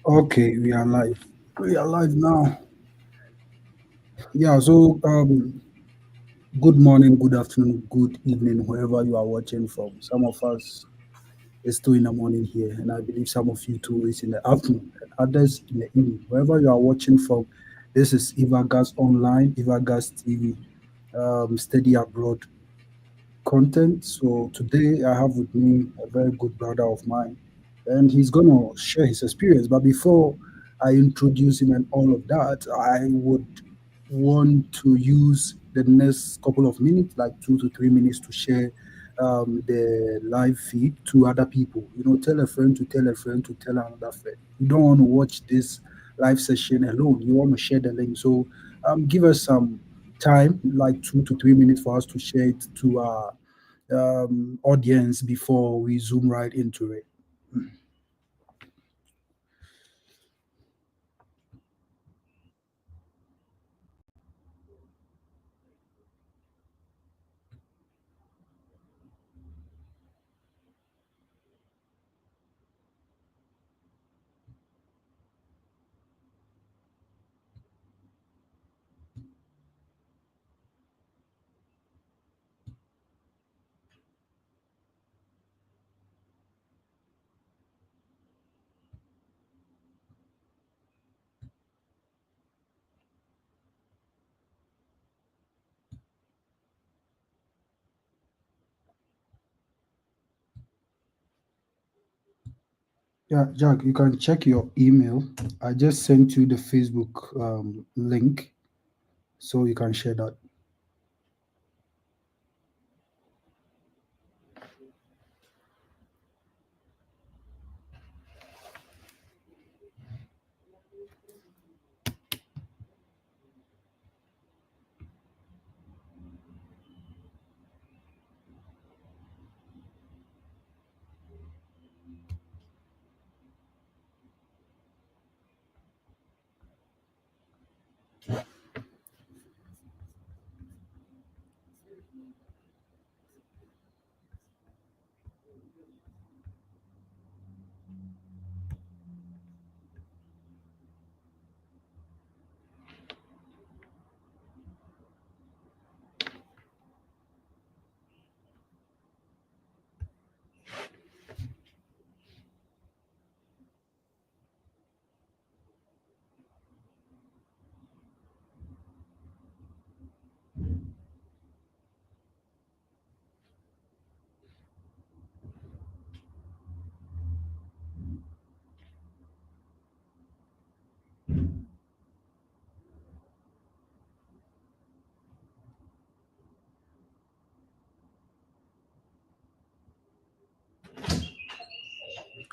Okay, we are live. We are live now. Yeah, so good morning, good afternoon, good evening, wherever you are watching from. Some of us is still in the morning here, and I believe some of you too is in the afternoon, and others in the evening. Wherever you are watching from, this is Eva Gas Online, Eva Gas TV, Steady Abroad content. So today I have with me a very good brother of mine, and he's gonna share his experience. But before I introduce him and all of that, I would want to use the next couple of minutes, like 2 to 3 minutes, to share the live feed to other people. Tell a friend to tell a friend to tell another friend. You don't want to watch this live session alone. You want to share the link. So give us some time, like 2 to 3 minutes, for us to share it to our audience before we zoom right into it. Yeah, Jack, you can check your email. I just sent you the Facebook link so you can share that.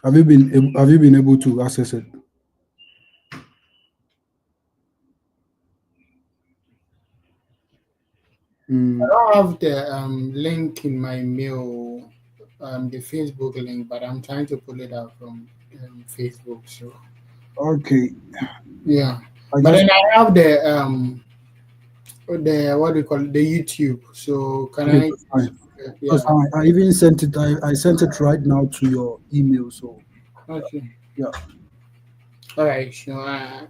Have you been able to access it? I Mm, don't have the link in my mail, the Facebook link, but I'm trying to pull it out from Facebook. So okay, yeah, I but just then I have the what do you call it, the YouTube. So can okay. I? That's fine. That's Yeah. fine. I even sent it. I sent it right now to your email. So Okay. yeah. All right. Sure.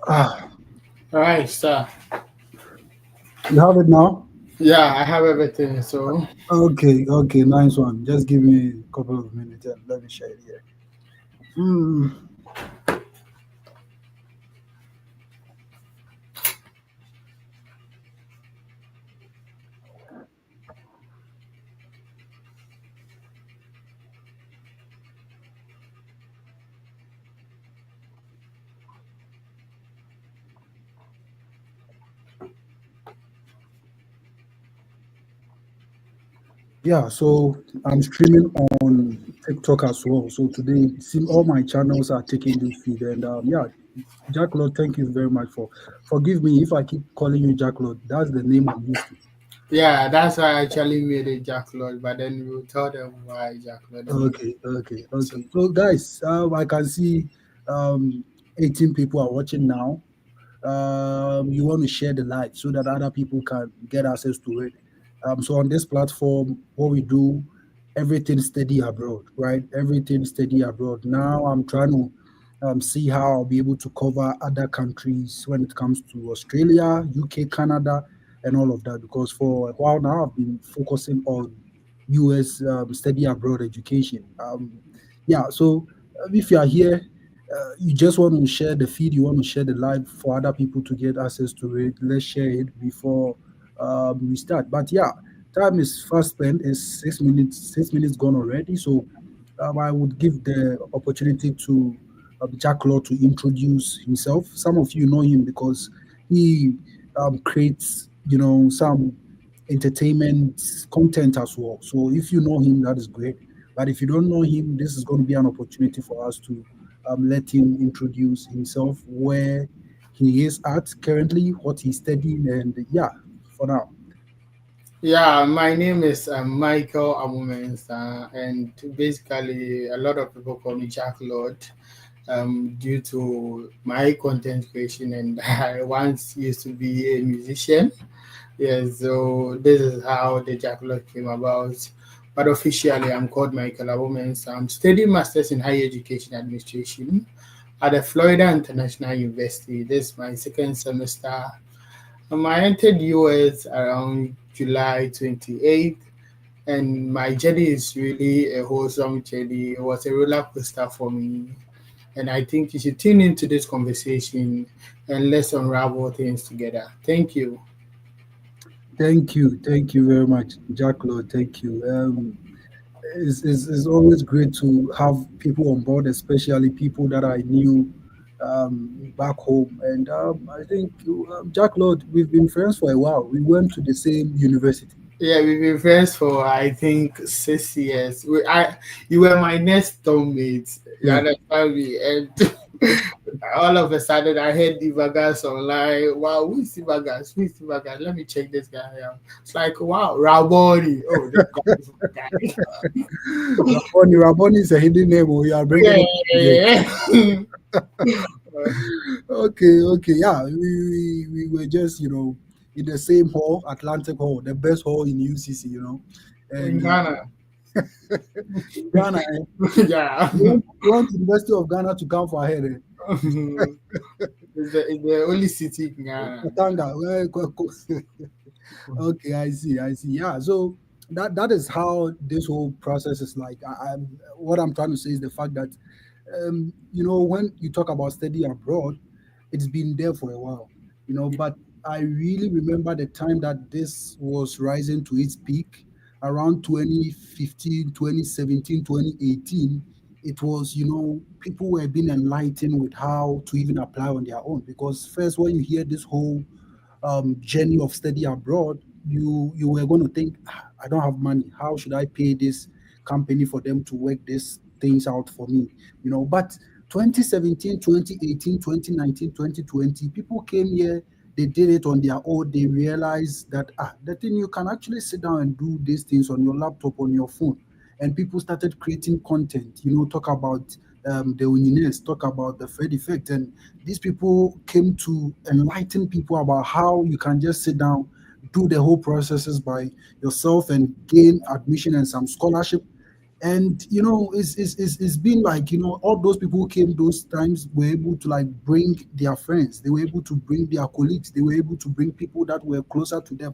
Ah, All right, sir. you have it now. Yeah, I have everything. So Okay, okay, nice one. Just give me a couple of minutes and let me share it here. Hmm. Yeah, so I'm streaming on TikTok as well. So today, see, all my channels are taking this feed, and yeah, Jack Lord, thank you very much for. Forgive me if I keep calling you Jack Lord. That's the name I'm used to. Yeah, that's why I actually made it Jack Lord, but then we'll tell them why Jack Lord anyway. Okay, okay, So okay. So guys, I can see 18 people are watching now. You want to share the light so that other people can get access to it. So on this platform, what we do, everything steady abroad, right? Everything steady abroad. Now I'm trying to see how I'll be able to cover other countries when it comes to Australia, UK, Canada, and all of that. Because for a while now, I've been focusing on US steady abroad education. Yeah, so if you are here, you just want to share the feed, you want to share the live for other people to get access to it. Let's share it before we start. But yeah, time is fast spent. It's 6 minutes. 6 minutes gone already. So I would give the opportunity to Jack Law to introduce himself. Some of you know him because he creates, some entertainment content as well. So if you know him, that is great. But if you don't know him, this is going to be an opportunity for us to let him introduce himself, where he is at currently, what he's studying, and yeah, for now. yeah, my name is Michael Amumensa, and basically a lot of people call me Jack Lord due to my content creation, and I once used to be a musician. Yes, so this is how the Jack Lord came about. But officially, I'm called Michael Amumensa. I'm studying Masters in Higher Education Administration at the Florida International University. This is my second semester. I entered US around July 28th, and my journey is really a wholesome journey. It was a roller coaster for me, and I think you should tune into this conversation and let's unravel things together. Thank you. Thank you very much, Jack Lord. Thank you. It's always great to have people on board, especially people that I knew back home. And I think Jack Lord, we've been friends for a while. We went to the same university. Yeah, we've been friends for I think 6 years. You were my next dormmate. You Yeah. understand me? And all of a sudden I heard Divagas online. Wow, who is Divagas? Who is Divagas? Let me check this guy out. It's like wow, Raboni. Oh, this guy is my guy. Raboni is a hidden name. Oh, you are bringing Yeah, it today. yeah, yeah. Okay, okay. Yeah, we were just, in the same hall, Atlantic Hall, the best hall in UCC. In And Ghana. in Ghana, Yeah. you want University of Ghana to come for ahead. It's the only city in Ghana. Katanga. Okay, I see, I see. Yeah, so that is how this whole process is like. What I'm trying to say is the fact that when you talk about study abroad, it's been there for a while, but I really remember the time that this was rising to its peak around 2015, 2017, 2018. It was, people were being enlightened with how to even apply on their own. Because first, when you hear this whole journey of study abroad, you were going to think, I don't have money. How should I pay this company for them to work these things out for me? But 2017, 2018, 2019, 2020, people came here, they did it on their own. They realized that the thing, you can actually sit down and do these things on your laptop, on your phone. And people started creating content, talk about the Unines, talk about the Fred effect. And these people came to enlighten people about how you can just sit down, do the whole processes by yourself and gain admission and some scholarship. And it's been like, all those people who came those times were able to like bring their friends, they were able to bring their colleagues, they were able to bring people that were closer to them.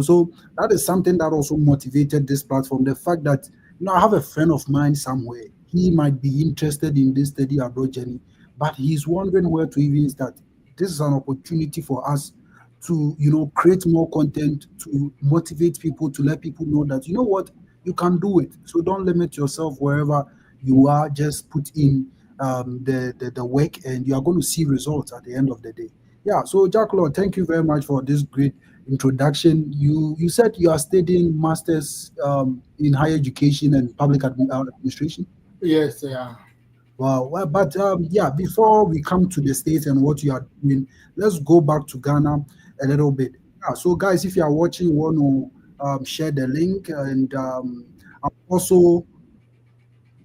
So that is something that also motivated this platform. The fact that, I have a friend of mine somewhere, he might be interested in this study abroad journey, but he's wondering where to even start. This is an opportunity for us to, create more content, to motivate people, to let people know that, what, you can do it. So don't limit yourself wherever you are. Just put in the work, and you are going to see results at the end of the day. Yeah. So Jack Lord, thank you very much for this great introduction. You said you are studying masters in higher education and public administration. Yes, yeah. Wow. Well, but yeah, before we come to the States and what you are doing, let's go back to Ghana a little bit. Yeah, so, guys, if you are watching, you want to share the link, and I'm also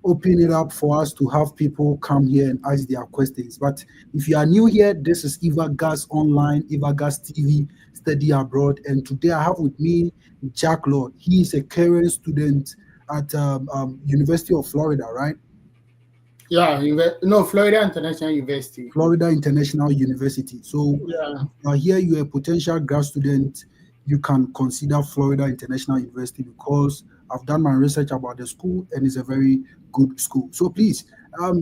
open it up for us to have people come here and ask their questions. But if you are new here, this is Eva Gas Online, Eva Gas TV, Study Abroad. And today I have with me Jack Lord. He is a current student at University of Florida, right? Yeah, no, Florida International University. Florida International University. So Yeah. here you're a potential grad student, you can consider Florida International University because I've done my research about the school and it's a very good school. So please,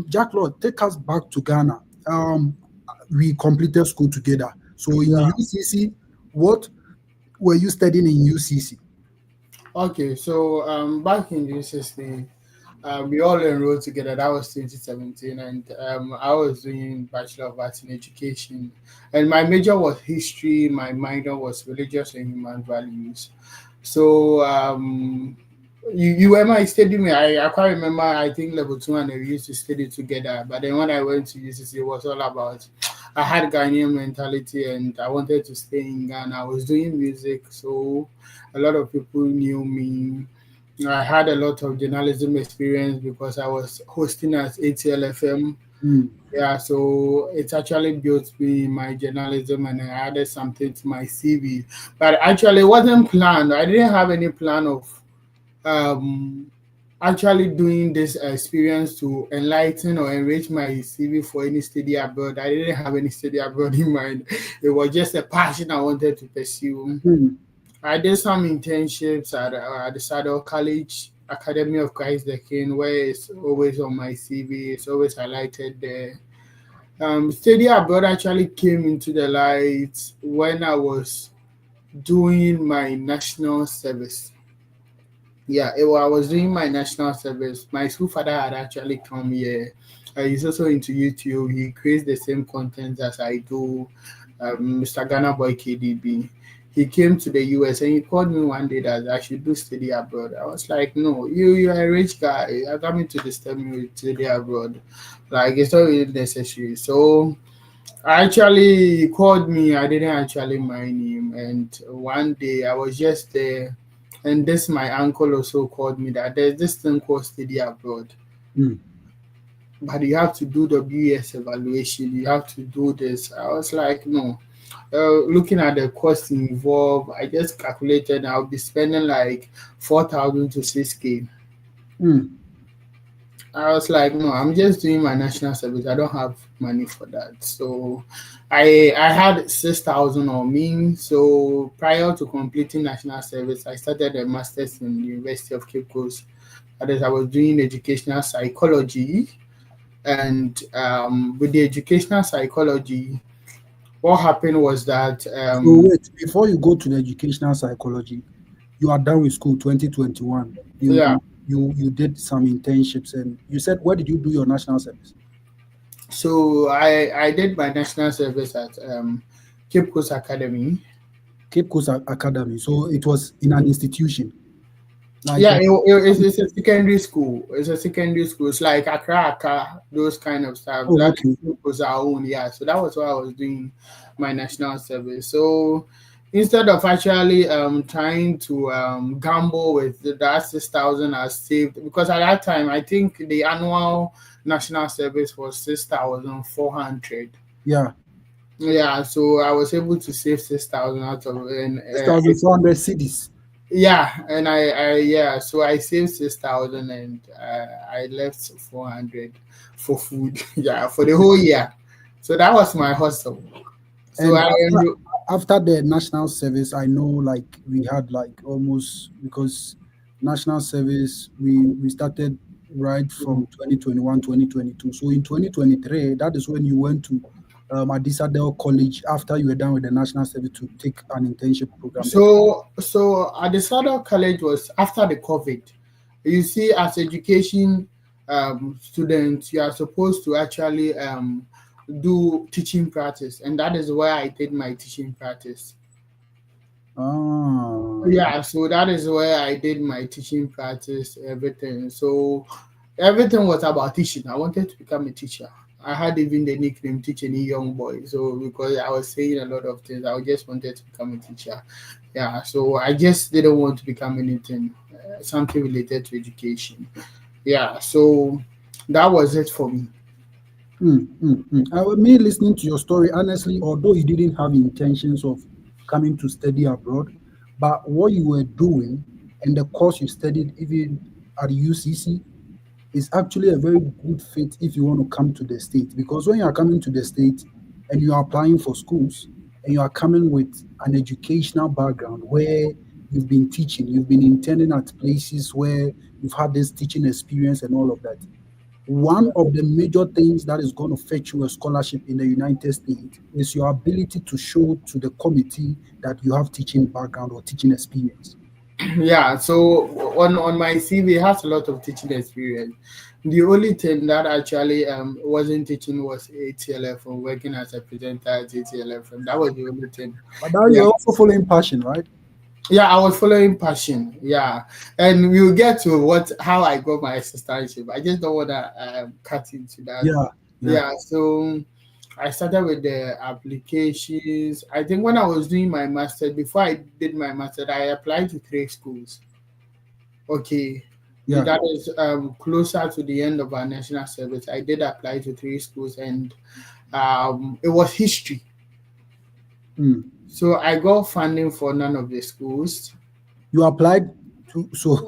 Jack Lord, take us back to Ghana. We completed school together. So in Yeah. UCC, what were you studying in UCC? Okay, so back in UCC, we all enrolled together. That was 2017, and I was doing Bachelor of Arts in Education, and my major was history. My minor was religious and human values. So you were my study mate. I can't remember. I think level two and we used to study together. But then when I went to UCC, it was all about. I had Ghanaian mentality, and I wanted to stay in Ghana. I was doing music, so a lot of people knew me. I had a lot of journalism experience because I was hosting at ATLFM. Hmm. Yeah, so it actually built me in my journalism and I added something to my CV. But actually, it wasn't planned. I didn't have any plan of um, actually doing this experience to enlighten or enrich my CV for any study abroad. I didn't have any study abroad in mind. It was just a passion I wanted to pursue. Hmm. I did some internships at the Saddle College Academy of Christ the King, where it's always on my CV. It's always highlighted there. Study abroad actually came into the light when I was doing my national service. Yeah, I was doing my national service. My school father had actually come here. He's also into YouTube. He creates the same content as I do, Mr. Ghana Boy KDB. He came to the US and he called me one day that I should do study abroad. I was like, no, you're a rich guy. You're coming to disturb me with study abroad. Like, it's not really necessary. So, actually, he called me. I didn't actually mind him. And one day I was just there. And this, my uncle also called me that there's this thing called study abroad. Hmm. But you have to do the WS evaluation. You have to do this. I was like, no. Looking at the cost involved, I just calculated I'll be spending like 4,000 to 6K. Hmm. I was like, no, I'm just doing my national service. I don't have money for that. So I had 6,000 on me. So prior to completing national service, I started a master's in the University of Cape Coast. That is, I was doing educational psychology. And with the educational psychology, what happened was that So wait, before you go to the educational psychology, you are done with school 2021. You yeah. you you did some internships and you said where did you do your national service? So I did my national service at Cape Coast Academy. Cape Coast Academy. So it was in an institution. Like Yeah, it's a secondary school. It's a secondary school. It's like Accra, Accra, those kind of stuff. oh, That okay. was our own. Yeah, so that was what I was doing my national service. So instead of actually trying to gamble with that 6,000 I saved, because at that time I think the annual national service was 6,400. Yeah. Yeah, so I was able to save 6,000 out of it. And 6,400 cities. yeah, and yeah, so I saved 6,000 and I left 400 for food. Yeah, for the whole year. So that was my hustle. So And I after the national service, I know like we had like almost because national service we started right from 2021, 2022. So in 2023, that is when you went to Adisadel College after you were done with the national service to take an internship program there. so at the start of college was after the COVID. You see, as education students, you are supposed to actually do teaching practice, and that is where I did my teaching practice. Ah, Yeah, so that is where I did my teaching practice, everything. So everything was about teaching. I wanted to become a teacher. I had even the nickname teaching a young boy. So because I was saying a lot of things, I just wanted to become a teacher. Yeah, so I just didn't want to become anything, something related to education. Yeah, so that was it for me. Me listening to your story, honestly, although you didn't have intentions of coming to study abroad, but what you were doing and the course you studied, even at UCC, is actually a very good fit if you want to come to the state. Because when you are coming to the state and you are applying for schools and you are coming with an educational background where you've been teaching, you've been interning at places where you've had this teaching experience and all of that, one of the major things that is going to fetch you a scholarship in the United States is your ability to show to the committee that you have teaching background or teaching experience. Yeah, so on my CV it has a lot of teaching experience. The only thing that actually wasn't teaching was ATLF or working as a presenter at ATLF. And that was the only thing. But now Yeah, you're also following passion, right? yeah, I was following passion. Yeah, and we'll get to what how I got my assistantship. I just don't want to cut into that. Yeah, yeah. Yeah, so I started with the applications. I think when I was doing my master, before I did my master, I applied to three schools. Okay, Yeah. that is closer to the end of our national service. I did apply to three schools, and it was history. Mm. So I got funding for none of the schools. You applied to so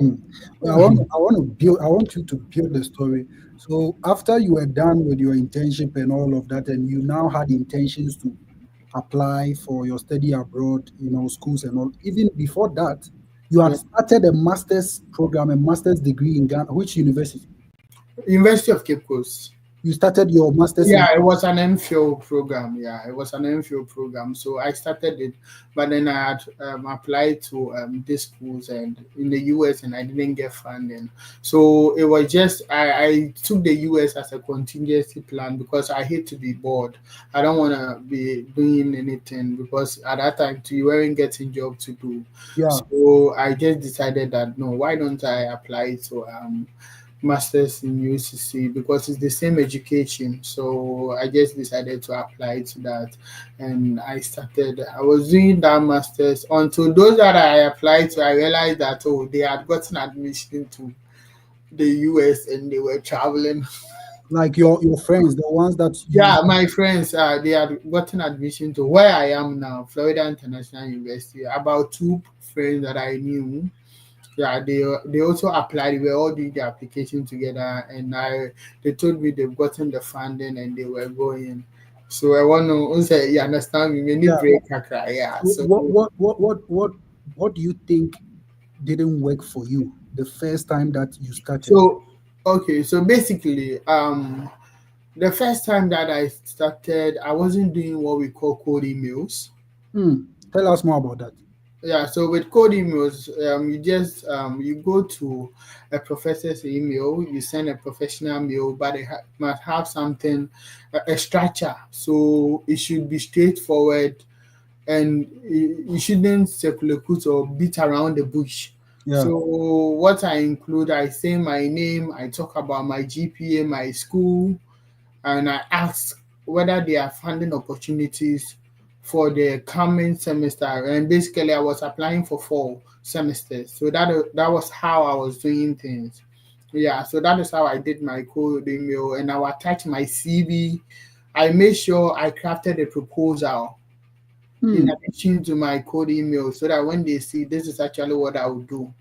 I want you to build the story. So after you were done with your internship and all of that, and you now had intentions to apply for your study abroad, schools and all. Even before that, you had Yeah. started a master's program, a master's degree in Ghana. Which university? University of Cape Coast. You started your master's in. Yeah, it was an MPhil program. Yeah, it was an MPhil program. So I started it, but then I had applied to these schools and in the US, and I didn't get funding. So it was just I took the US as a contingency plan because I hate to be bored. I don't want to be doing anything because at that time too, you weren't getting job to do. Yeah, So I just decided that no, why don't I apply to masters in UCC because it's the same education. So I just decided to apply to that, and I started. I was doing that masters until those that I applied to, I realized that oh, they had gotten admission to the US and they were traveling. like your friends, the ones that you. Yeah, my friends, they had gotten admission to where I am now, Florida International University. About two friends that I knew, yeah, they also applied. We were all doing the application together, and they told me they've gotten the funding and they were going. So I want to say, you understand me, many Yeah. break kakra, yeah. So So what do you think didn't work for you the first time that you started? so okay, so basically, the first time that I started, I wasn't doing what we call cold emails. Hmm. Tell us more about that. Yeah, so with code emails, you just you go to a professor's email, you send a professional mail, but it must have something, a structure. So it should be straightforward, and you shouldn't circulate or beat around the bush. Yeah. So what I include, I say my name, I talk about my GPA, my school, and I asked whether there are funding opportunities for the coming semester. And basically, I was applying for 4 semesters. So that was how I was doing things. Yeah, so that is how I did my code email, and I will attach my CV. I made sure I crafted a proposal in Hmm. addition to my code email so that when they see this is actually what I would do.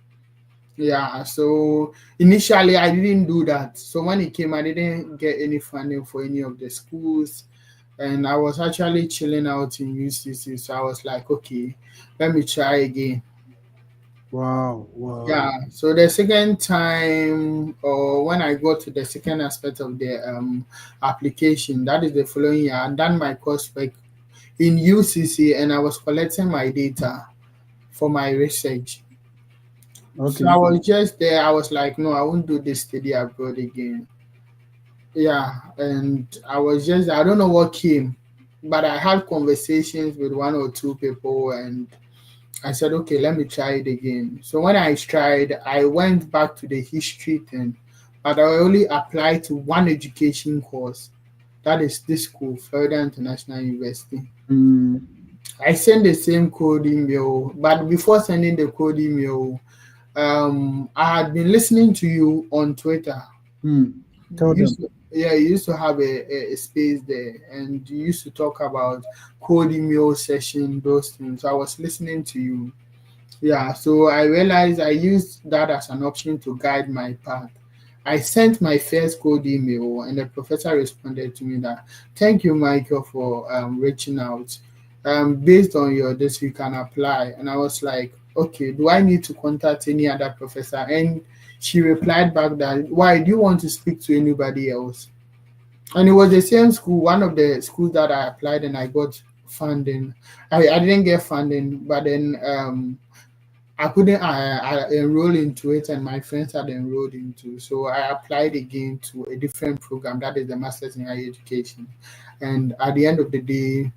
Yeah, so initially I didn't do that. So when it came, I didn't get any funding for any of the schools, and I was actually chilling out in UCC. So I was like, okay, let me try again. Wow. Wow. Yeah, so the second time, or when I got to the second aspect of the application, that is the following year, I done my coursework in UCC, and I was collecting my data for my research. So I Okay. was just there. I was like, no, I won't do this study abroad again. Yeah, and I was just, I don't know what came, but I had conversations with one or two people, and I said, okay, let me try it again. So when I tried, I went back to the history thing, but I only applied to one education course. That is this school, Florida International University. Mm, I sent the same code email, but before sending the code email, I had been listening to you on Twitter. mm. Tell You them. used to, yeah, you used to have a space there, and you used to talk about code email session, those things. I was listening to you. Yeah, so I realized I used that as an option to guide my path. I sent my first code email, and the professor responded to me that, "Thank you, Michael, for reaching out. Based on your this, you can apply." And I was like, "Okay, do I need to contact any other professor?" And she replied back that, "Why do you want to speak to anybody else?" And it was the same school, one of the schools that I applied and I got funding. I didn't get funding, but then I couldn't I enroll into it, and my friends had enrolled into. So I applied again to a different program, that is the Masters in Higher Education. And at the end of the day,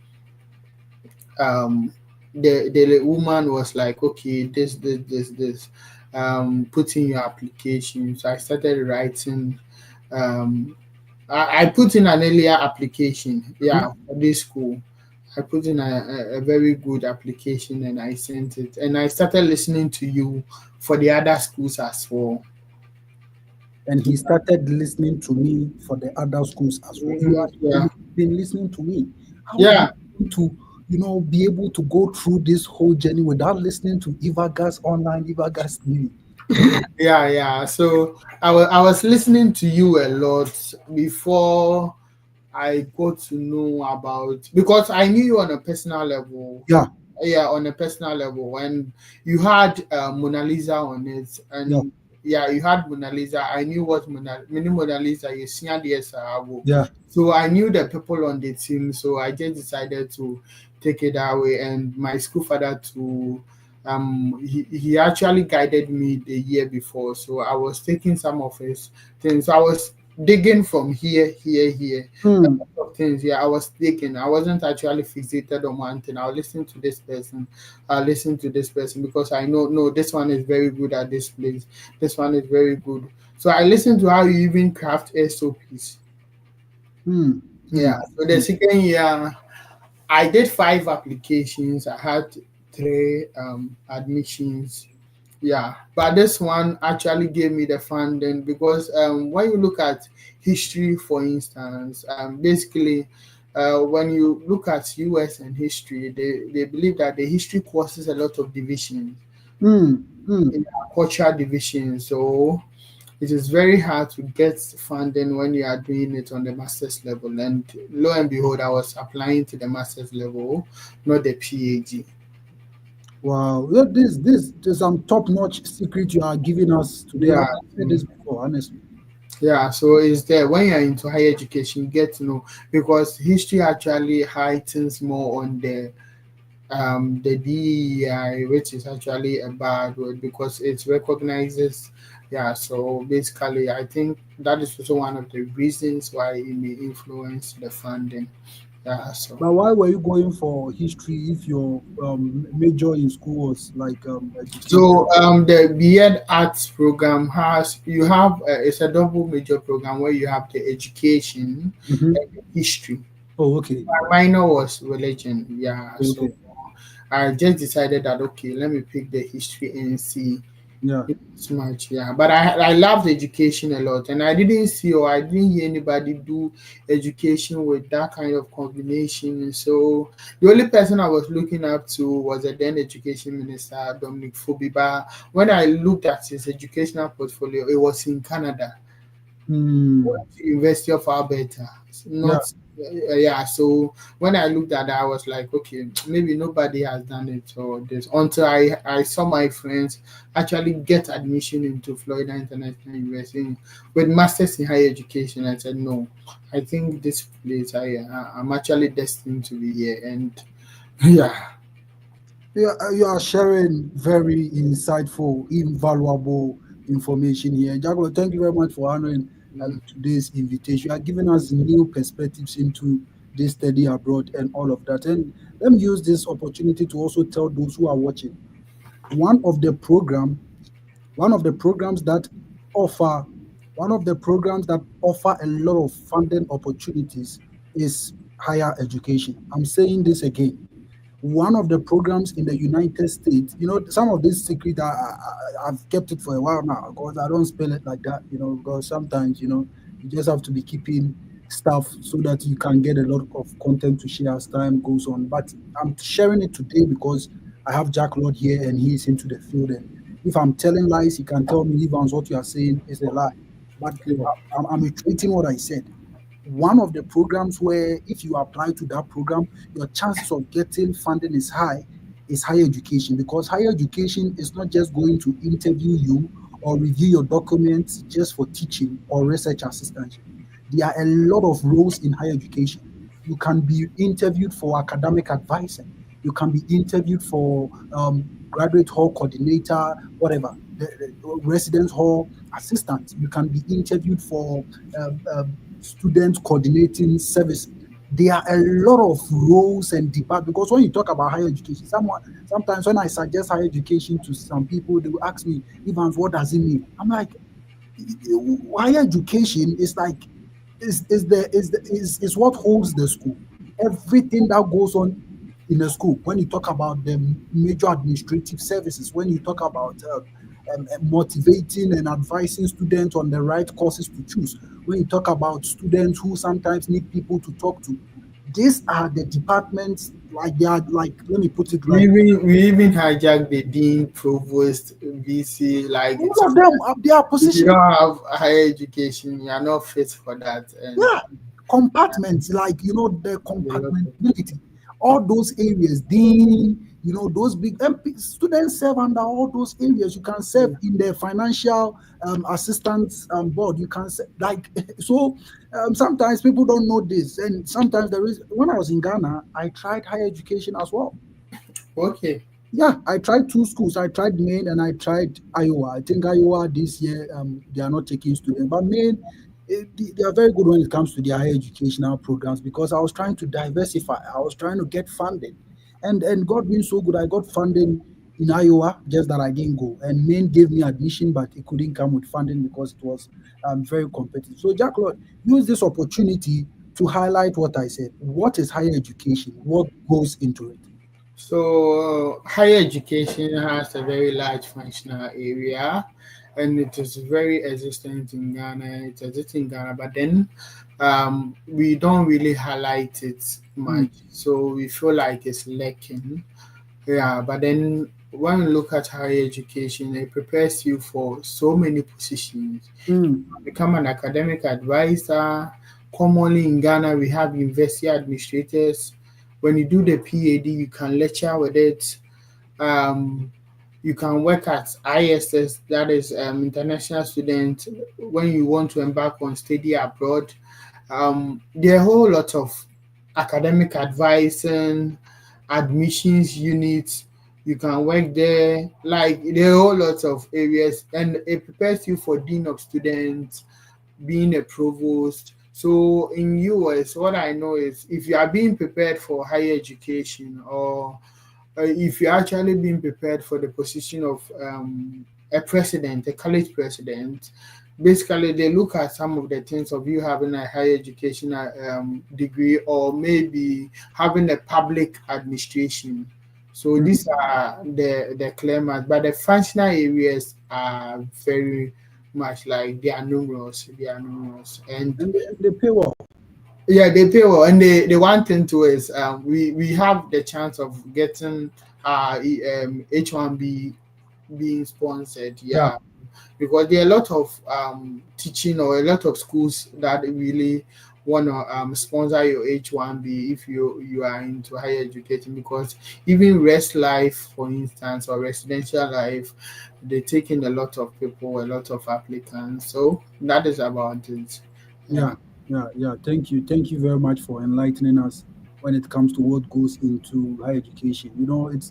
um, the woman was like, "Okay, this. Put in your application." So I started writing. Um, I put in an earlier application, Mhm. yeah, for this school. I put in a very good application and I sent it. And I started listening to you for the other schools as well. And he started listening to me for the other schools as well. You Mhm. are Yeah. you've been listening to me. How do you Yeah. want to, be able to go through this whole journey without listening to Ivagas online, Ivagas TV? Yeah. Yeah. So I was listening to you a lot before I got to know about, because I knew you on a personal level. Yeah, Yeah, on a personal level, and you had Mona Lisa on it, yeah, and yeah, you had Mona Lisa. I knew what Mona Lisa is, yeah. so I knew the people on the team. So I just decided to take it that way. And my school father to he actually guided me the year before, so I was taking some of his things. So I was digging from here a Hmm. lot of things. Yeah, I was thinking. I wasn't actually fixated on one thing. I'll listen to this person. I'll listen to this person because I know, no, this one is very good at this place. This one is very good. So I listened to how you even craft SOPs. Hmm. Hmm. Yeah. So the Hmm. second year, I did five applications. I had three admissions. Yeah, but this one actually gave me the funding because when you look at history, for instance, basically, when you look at US and history, they believe that the history causes a lot of divisions, Hmm. Hmm. in cultural division. So it is very hard to get funding when you are doing it on the master's level. And lo and behold, I was applying to the master's level, not the PhD. Wow. Yeah, this some top-notch secret you are giving us today. Yeah. I've not heard this before, honestly. Yeah, so it's there when you're into higher education, you get to know, because history actually heightens more on the DEI, which is actually a bad word because it recognizes. Yeah, so basically, I think that is also one of the reasons why it may influence the funding. Yeah, so. But why were you going for history if your major in school was like education? So the BEd Arts program has, you have it's a double major program where you have the education Hmm. and the history. Oh, okay. My minor was religion. Yeah, so Okay. I just decided that, okay, let me pick the history and see Yeah. it's much. Yeah, but I loved education a lot, and I didn't see or I didn't hear anybody do education with that kind of combination. So the only person I was looking up to was the then education minister Dominic Fobiba. When I looked at his educational portfolio, it was in Canada, Hmm. University of Alberta. Yeah. Not yeah. So when I looked at that, I was like, okay, maybe nobody has done it or this, until I saw my friends actually get admission into Florida International University with masters in higher education. I said, no, I think this place I'm actually destined to be here. And yeah. Yeah, you are sharing very insightful, invaluable information here. Jaguar, thank you very much for honoring today's invitation. You are giving us new perspectives into this study abroad and all of that. And let me use this opportunity to also tell those who are watching one of the program one of the programs that offer one of the programs that offer a lot of funding opportunities is higher education. I'm saying this again. One of the programs in the United States, some of this secret I've kept it for a while now because I don't spell it like that, because sometimes, you just have to be keeping stuff so that you can get a lot of content to share as time goes on. But I'm sharing it today because I have Jack Lord here and he's into the field. And if I'm telling lies, he can tell me, Evans, what you are saying is a lie. But I'm reiterating what I said. One of the programs where if you apply to that program, your chances of getting funding is high is higher education, because higher education is not just going to interview you or review your documents just for teaching or research assistance. There are a lot of roles in higher education. You can be interviewed for academic advising. You can be interviewed for graduate hall coordinator, whatever, the residence hall assistant. You can be interviewed for student coordinating service. There are a lot of roles and departments, because when you talk about higher education, sometimes when I suggest higher education to some people, they will ask me, Evans, what does it mean? I'm like, higher education is like is what holds the school. Everything that goes on in a school. When you talk about the major administrative services, when you talk about motivating and advising students on the right courses to choose, when you talk about students who sometimes need people to talk to, these are the departments. Like they are like, let me put it We like, even we even hijack the dean, provost, VC. Like all of them are their if you position. don't have higher education, you are not fit for that. And Yeah, compartments, like the compartmentability, all those areas, dean, those big MP, students serve under all those areas. You can serve in the financial assistance board. You can like so. Sometimes people don't know this, and sometimes there is. When I was in Ghana, I tried higher education as well. okay, Yeah, I tried two schools. I tried Maine and I tried Iowa. I think Iowa this year, they are not taking students, but Maine, they are very good when it comes to their higher educational programs, because I was trying to diversify. I was trying to get funding, and God being so good, I got funding in Iowa, just that I didn't go. And Maine gave me admission, but it couldn't come with funding because it was very competitive. So, Jack Lord, use this opportunity to highlight what I said. What is higher education? What goes into it? so higher education has a very large functional area, and it is very existent in Ghana. It exists in Ghana, but then we don't really highlight it Mm, much. So we feel like it's lacking. Yeah, but then when you look at higher education, it prepares you for so many positions. mm, Become an academic advisor. Commonly in Ghana, we have university administrators. When you do the PAD, you can lecture with it. Um, you can work at ISS, that is international student. When you want to embark on study abroad, there are a whole lot of academic advising, admissions units. You can work there. Like there are a whole lot of areas, and it prepares you for dean of students, being a provost. So in US, what I know is if you are being prepared for higher education, or if you're actually being prepared for the position of a president, a college president, basically they look at some of the things of you having a higher educational degree, or maybe having a public administration. So mm. these are the clear marks, but the functional areas are very much like they are numerous. They are numerous, and And they pay well. yeah, they pay well. And the one thing too is we have the chance of getting H1B being sponsored. Yeah, Yeah, because there are a lot of teaching, or a lot of schools that really want to sponsor your H1B if you are into higher education, because even Rest Life, for instance, or Residential Life, they take in a lot of people, a lot of applicants. So that is about it. yeah, Yeah. yeah. Thank you very much for enlightening us when it comes to what goes into higher education.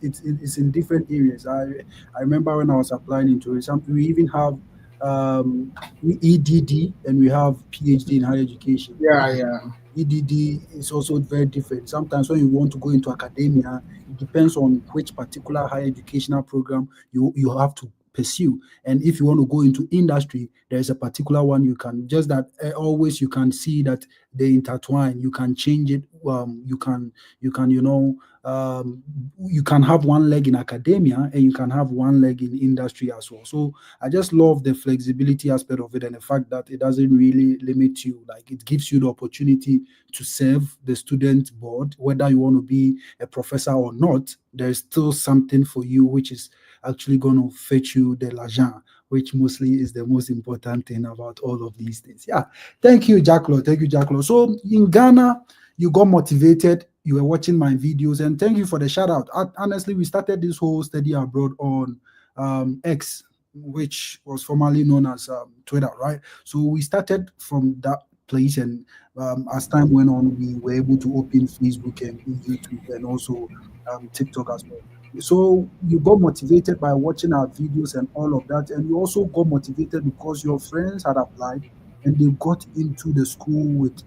It's in different areas. I remember when I was applying into it, we even have um, EDD and we have PhD in higher education. Yeah, yeah. EDD is also very different. Sometimes when you want to go into academia, it depends on which particular higher educational program you have to pursue. And if you want to go into industry, there is a particular one you can just that always you can see that they intertwine. You can change it. You can you can have one leg in academia and you can have one leg in industry as well. So I just love the flexibility aspect of it and the fact that it doesn't really limit you. Like it gives you the opportunity to serve the student board, whether you want to be a professor or not. There's still something for you which is actually going to fetch you the l'argent, which mostly is the most important thing about all of these things. Yeah. Thank you, Jacklo. Thank you, Jacklo. So in Ghana, you got motivated. You were watching my videos, and thank you for the shout out. Honestly, we started this whole study abroad on X, which was formerly known as Twitter, right? So we started from that place, and as time went on, we were able to open Facebook and YouTube and also TikTok as well. So you got motivated by watching our videos and all of that, and you also got motivated because your friends had applied and they got into the school with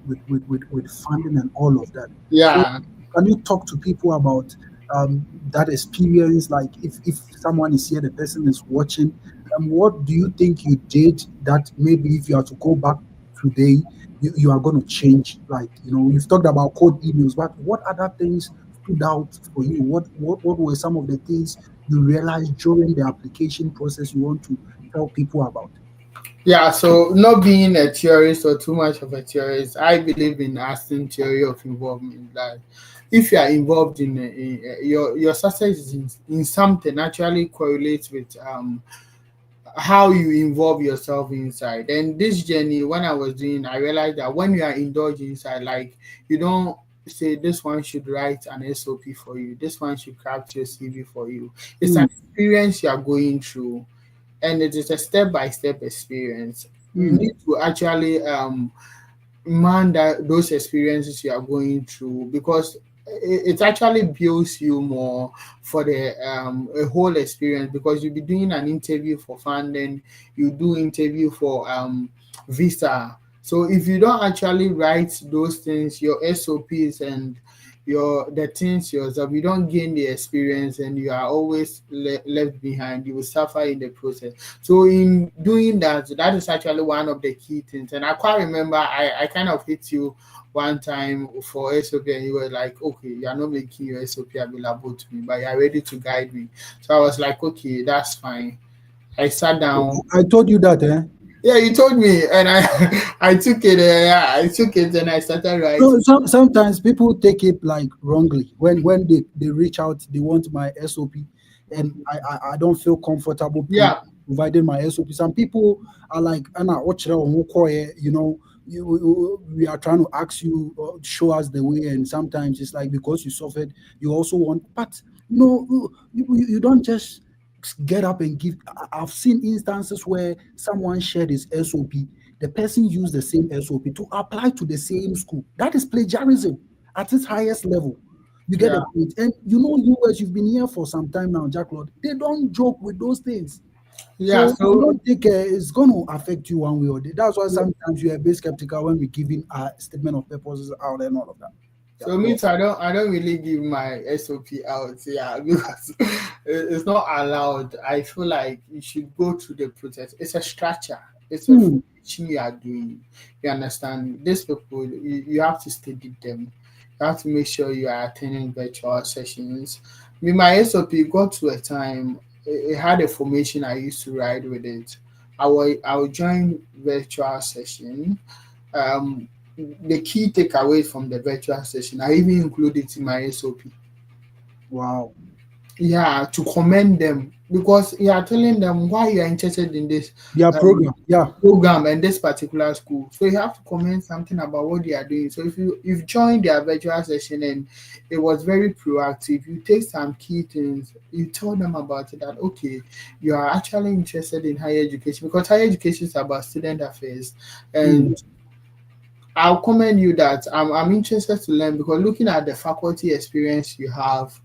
funding and all of that. So Yeah. can you talk to people about that experience? Like if someone is here, the person is watching, what do you think you did that maybe if you have to go back today, you are going to change? Like, you've talked about cold emails, but what other things stood out for you? What were some of the things you realized during the application process you want to tell people about? Yeah, so not being a theorist or too much of a theorist, I believe in asking theory of involvement. Like, if you are involved your success is in something actually correlates with how you involve yourself inside. And this journey, when I was doing, I realized that when you are indulged inside, like you don't say this one should write an SOP for you, this one should craft your CV for you. It's an Mm, experience you are going through, and it is a step by step experience. You mm, need to actually man that those experiences you are going through, because it actually builds you more for the a whole experience, because you'll be doing an interview for funding, you do interview for visa. So if you don't actually write those things, your SOPs and the things yourself, you don't gain the experience and you are always left behind. You will suffer in the process. So in doing that, that is actually one of the key things. And I quite remember I kind of hit you one time for SOP and you were like, okay, you are not making your SOP available to me, but you are ready to guide me. So I was like, okay, that's fine. I sat down. I told you that, eh? Yeah, you told me, and I I took it. Yeah, I took it and I started So writing. sometimes people take it like wrongly when they reach out, they want my SOP, and I don't feel comfortable Yeah, providing my SOP. Some people are like, Anna, we are trying to ask you, show us the way, and sometimes it's like because you suffered, you also want, but no, you don't just get up and give. I've seen instances where someone shared his SOP, the person used the same SOP to apply to the same school. That is plagiarism at its highest level. You get yeah, the point. And US, you've been here for some time now, Jack Lord. They don't joke with those things. yeah. So you So don't think it's going to affect you one way or the other. That's why sometimes you're a bit skeptical when we're giving a statement of purposes out and all of that. Yeah, So me go. too, I don't really give my SOP out, yeah, because it's not allowed. I feel like you should go through the process. It's a structure. It's a Hmm. formation you are doing. You understand? These people, you have to study them. You have to make sure you are attending virtual sessions. With my SOP, got to a time. It had a formation I used to ride with it. I will join virtual session. The key takeaway from the virtual session, I even include it in my SOP. Wow. Yeah, to commend them, because you are telling them why you are interested in this Their um, program. Yeah. program and this particular school. So you have to comment something about what they are doing. So if you've joined their virtual session and it was very proactive, you take some key things, you tell them about it, that okay, you are actually interested in higher education, because higher education is about student affairs. Hmm. And I'll commend you that I'm interested to learn, because looking at the faculty experience you have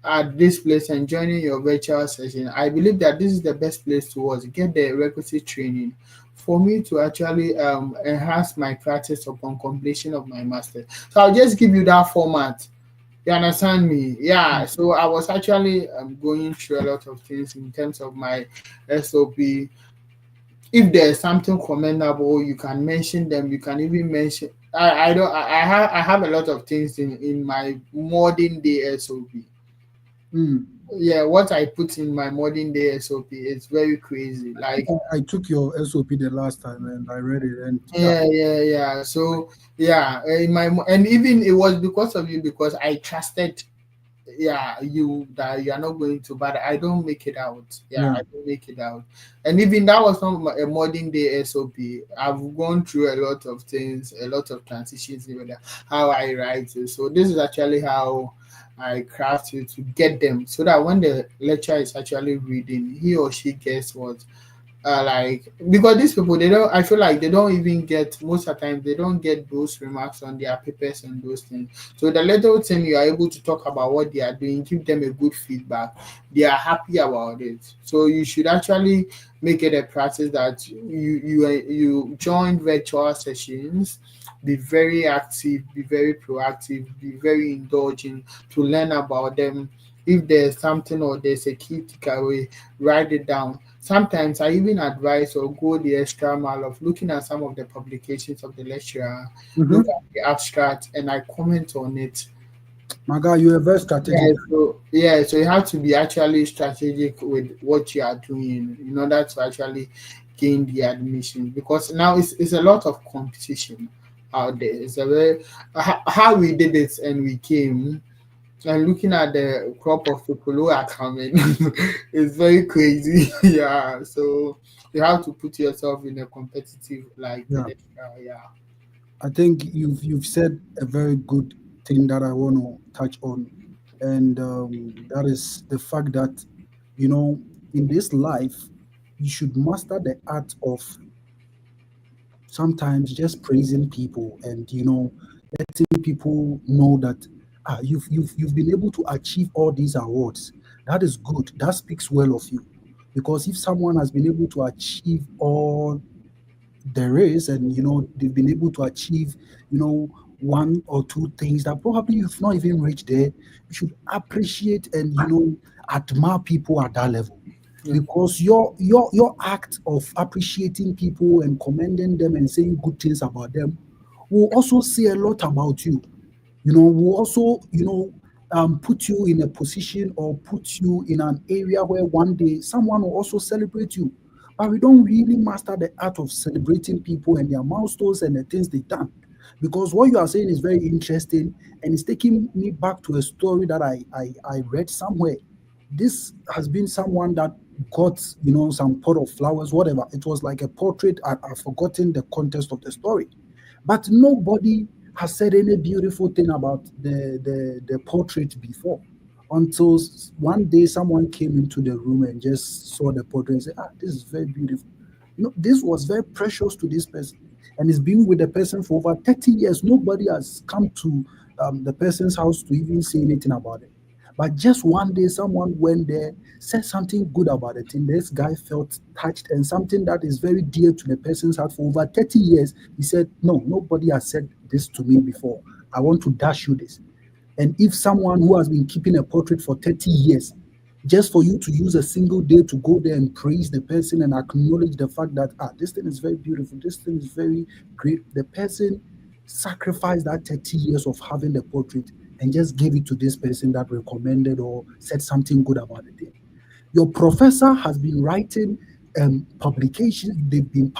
at this place and joining your virtual session, I believe that this is the best place to get the requisite training for me to actually enhance my practice upon completion of my master. So I'll just give you that format. You understand me? Yeah. So I was actually going through a lot of things in terms of my SOP. If there's something commendable, you can mention them. You can even mention. I don't. I have a lot of things in my modern day SOP. Mm. Yeah, what I put in my modern day SOP is very crazy. Like, I took your SOP the last time and I read it, and yeah, yeah. So yeah, in my and even it was because of you, because I trusted, yeah, you, that you are not going to, but I don't make it out. Yeah, yeah, I don't make it out. And even that was not a modern day SOP. I've gone through a lot of things, a lot of transitions, even how I write it. So this is actually how I craft it to get them, so that when the lecturer is actually reading, he or she gets what, like, because these people, they don't, I feel like they don't even get, most of the time they don't get those remarks on their papers and those things. So the little thing you are able to talk about what they are doing, give them a good feedback, they are happy about it. So you should actually make it a practice that you join virtual sessions, be very active, be very proactive, be very indulgent to learn about them. If there's something or there's a key takeaway, write it down. Sometimes I even advise or go the extra mile of looking at some of the publications of the lecturer, look mm-hmm. at the abstract, and I comment on it. My guy, you are very strategic. So you have to be actually strategic with what you are doing in order to actually gain the admission, because now it's a lot of competition out there. It's a very, how we did it and we came, and looking at the crop of people who are coming, it's very crazy. Yeah, so you have to put yourself in a competitive like Yeah, yeah. I think you've said a very good thing that I want to touch on, and that is the fact that you know in this life you should master the art of sometimes just praising people and letting people know that you've been able to achieve all these awards. That is good. That speaks well of you, because if someone has been able to achieve all there is, and they've been able to achieve you know one or two things that probably you've not even reached there, you should appreciate and admire people at that level, Yeah. because your act of appreciating people and commending them and saying good things about them will also say a lot about you. Will also put you in a position or put you in an area where one day someone will also celebrate you. But we don't really master the art of celebrating people and their milestones and the things they've done. Because what you are saying is very interesting, and it's taking me back to a story that I read somewhere. This has been someone that got some pot of flowers, whatever. It was like a portrait. I've forgotten the context of the story, but nobody has said any beautiful thing about the portrait before, until one day someone came into the room and just saw the portrait and said, this is very beautiful. This was very precious to this person, and he's been with the person for over 30 years. Nobody has come to the person's house to even say anything about it. But just one day, someone went there, said something good about it, and this guy felt touched, and something that is very dear to the person's heart for over 30 years. He said, no, nobody has said this to me before. I want to dash you this. And if someone who has been keeping a portrait for 30 years, just for you to use a single day to go there and praise the person and acknowledge the fact that this thing is very beautiful, this thing is very great, the person sacrificed that 30 years of having the portrait and just gave it to this person that recommended or said something good about the thing. Your professor has been writing publications, they've been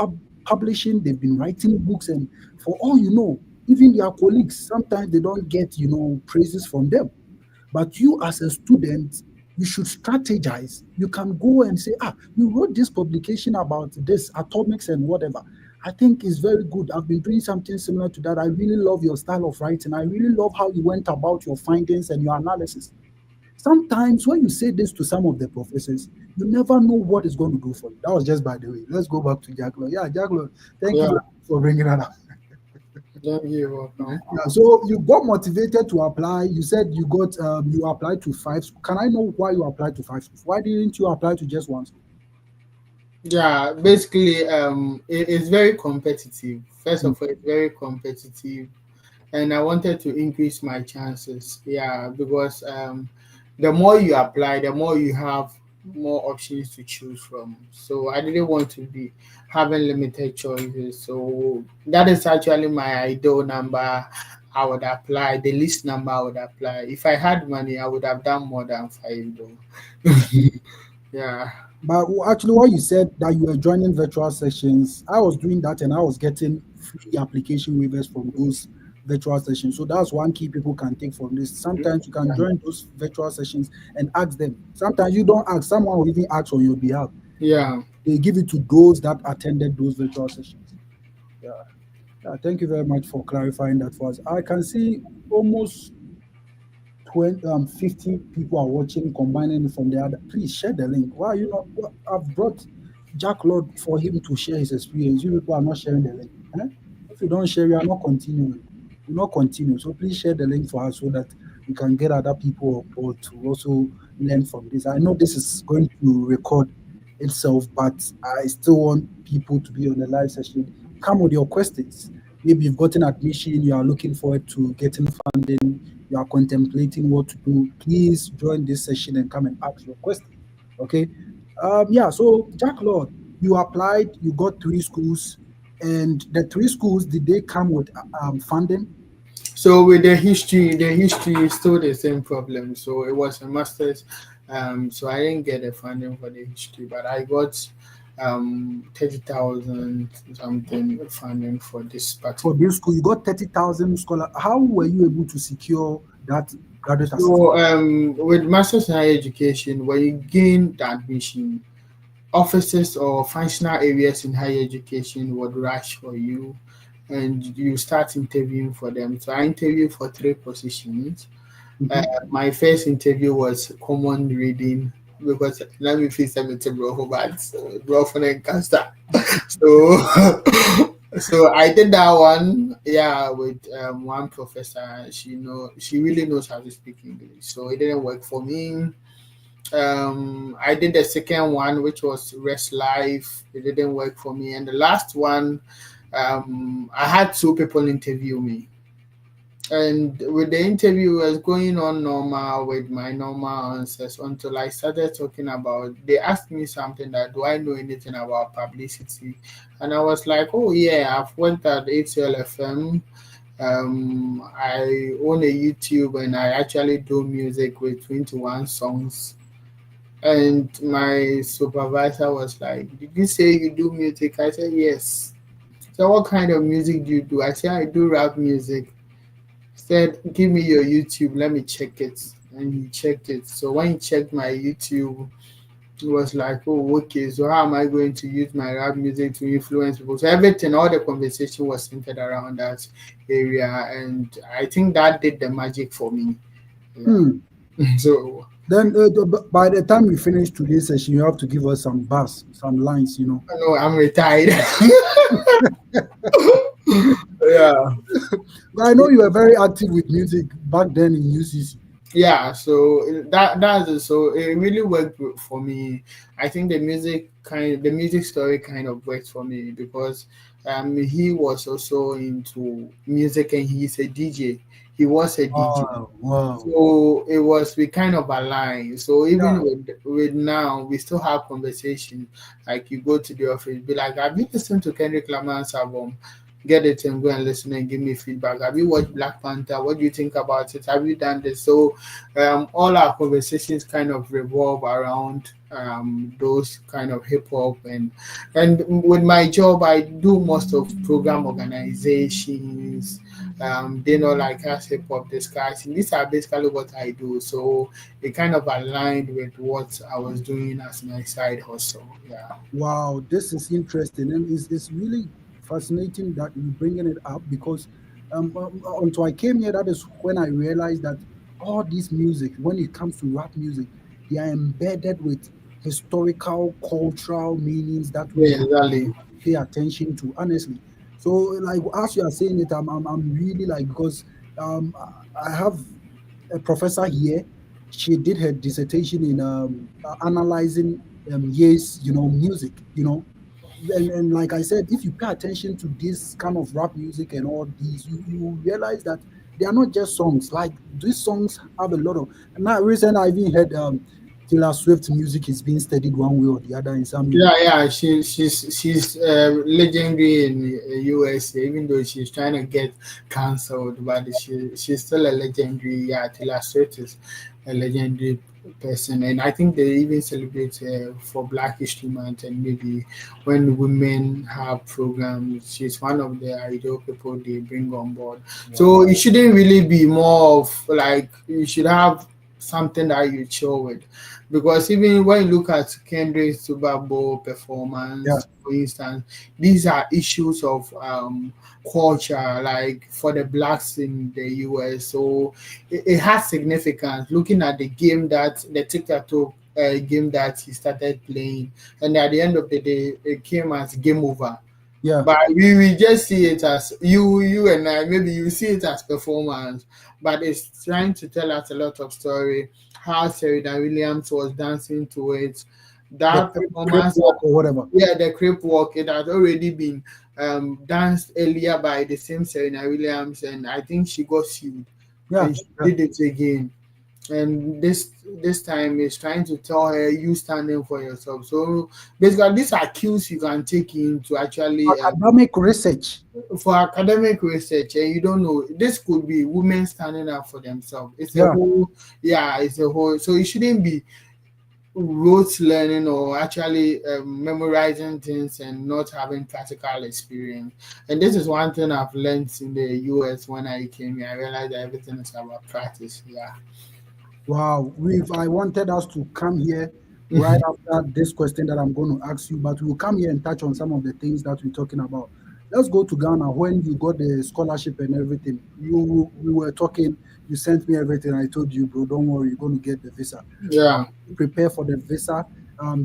publishing, they've been writing books, and for all you know, even their colleagues, sometimes they don't get, praises from them. But you, as a student, you should strategize. You can go and say, you wrote this publication about this, atomics and whatever. I think it's very good. I've been doing something similar to that. I really love your style of writing. I really love how you went about your findings and your analysis. Sometimes when you say this to some of the professors, you never know what it's going to do for you. That was just by the way. Let's go back to Jack Lord. Yeah, Jack Lord, thank you Yeah, for bringing that up. thank you. Welcome. Yeah, so you got motivated to apply. You said you applied to five. Can I know why you applied to five schools? Why didn't you apply to just one school? Yeah, basically, it's very competitive. First Mm. of all, it's very competitive, and I wanted to increase my chances. Yeah, because the more you apply, the more you have more options to choose from. So I didn't want to be having limited choices. So that is actually my ideal number. I would apply the least number I would apply. If I had money, I would have done more than five though. Yeah. But actually, what you said that you were joining virtual sessions, I was doing that and I was getting free application waivers from those virtual sessions. So that's one key people can take from this. Sometimes you can join those virtual sessions and ask them. Sometimes you don't ask, someone will even ask on your behalf. Yeah. They give it to those that attended those virtual sessions. Yeah. Yeah, thank you very much for clarifying that for us. I can see almost 20, 50 people are watching, combining it from the other. Please share the link. Why are you not? I've brought Jack Lord for him to share his experience. You people are not sharing the link. Eh? If you don't share, you are not continuing. You not continue. So please share the link for us so that we can get other people on board to also learn from this. I know this is going to record itself, but I still want people to be on the live session. Come with your questions. Maybe you've gotten admission, you are looking forward to getting funding, you are contemplating what to do. Please join this session and come and ask your question. Okay. Yeah. So Jack Lord, you applied, you got three schools, and the three schools did they come with funding? So with the history is still the same problem. So it was a master's. So I didn't get the funding for the history, but I got 30,000 something funding for this For particular. this school? You got 30,000 scholar. How were you able to secure that graduate assistant? So with master's in higher education, when you gain the admission, offices or functional areas in higher education would rush for you and you start interviewing for them. So I interviewed for three positions. Mhm. My first interview was common reading because let me feel something bro, but bro for the caster. So so I did that one, yeah, with one professor. She really knows how to speak English, so it didn't work for me. I did the second one, which was Rest Life. It didn't work for me, and the last one, I had two people interview me, and with the interview was going on normal with my normal answers until I started talking about. They asked me something that do I know anything about publicity, and I was like, oh yeah, I've worked at ATLFM. I own a YouTube and I actually do music with 21 songs. And my supervisor was like, did you say you do music? I said, yes. So, what kind of music do you do? I said, I do rap music. He said, give me your YouTube, let me check it. And he checked it. So, when he checked my YouTube, he was like, oh, okay, so how am I going to use my rap music to influence people? So, everything, all the conversation was centered around that area. And I think that did the magic for me. Yeah. Hmm. So, Then by the time we finish today's session, you have to give us some bars, some lines, you know. no, I'm retired. Yeah. But I know you were very active with music back then in UCC. Yeah, so that's it. So it really worked for me. I think the music story kind of worked for me because he was also into music and he's a DJ. He was a DJ. Wow, wow. So it was we kind of aligned. So Yeah. even with now we still have conversation. Like you go to the office, be like, have you listened to Kendrick Lamar's album? Get it and go and listen and give me feedback. Have you watched Black Panther? What do you think about it? Have you done this? So all our conversations kind of revolve around those kind of hip hop and with my job I do most of program organizations, like us hip hop discussion. These are basically what I do. So it kind of aligned with what I was doing as my side hustle. Yeah. Wow, this is interesting, and it's really fascinating that you bringing it up because until I came here, that is when I realized that all this music, when it comes to rap music, they are embedded with historical, cultural meanings that we Yeah, exactly. pay attention to. Honestly, so like as you are saying it, I'm really like because um, I have a professor here. She did her dissertation in analyzing Ye's, music, and like I said, if you pay attention to this kind of rap music and all these, you realize that they are not just songs. Like these songs have a lot of. And now recently, I even heard Taylor Swift music is being studied one way or the other in some Yeah, university. yeah, she's legendary in USA, even though she's trying to get cancelled, but she's still a legendary. Yeah, Taylor Swift is a legendary person, and I think they even celebrate for Black History Month, and maybe when women have programs, she's one of the ideal people they bring on board. So Wow. it shouldn't really be more of like you should have something that you chill with, because even when you look at Kendrick's Super Bowl Yeah, performance, for instance, these are issues of culture, like for the blacks in the US. So it has significance. Looking at the game that the tic-tac-toe game that he started playing, and at the end of the day, it came as game over. yeah, But we just see it as you and I, maybe you see it as performance, but it's trying to tell us a lot of story. How Serena Williams was dancing to it, the that crip performance, walk or whatever. yeah, the creep walk, it had already been danced earlier by the same Serena Williams, and I think she got sued, Yeah, and she yeah. did it again. And this time is trying to tell her you standing for yourself. So basically, these are cues you can take in to actually Academic research. for academic research, and you don't know, this could be women standing up for themselves. It's a Yeah. whole, yeah, it's a whole. So it shouldn't be rote learning or actually memorizing things and not having practical experience. And this is one thing I've learned in the US when I came here. I realized that everything is about practice. Yeah. Wow. I wanted us to come here right Mhm. after this question that I'm going to ask you, but we'll come here and touch on some of the things that we're talking about. Let's go to Ghana. When you got the scholarship and everything, we were talking, you sent me everything. I told you, bro, don't worry, you're going to get the visa. Yeah. Prepare for the visa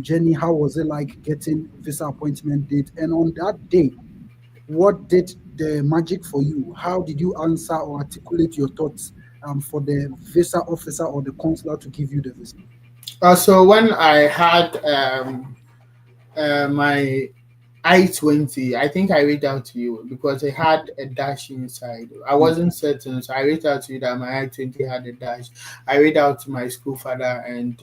journey. How was it like getting visa appointment date? And on that day, what did the magic for you? How did you answer or articulate your thoughts for the visa officer or the consular to give you the visa? So when I had my I-20, I think I reached out to you because it had a dash inside. I Yeah. wasn't certain, so I reached out to you that my I-20 had a dash. I reached out to my school father and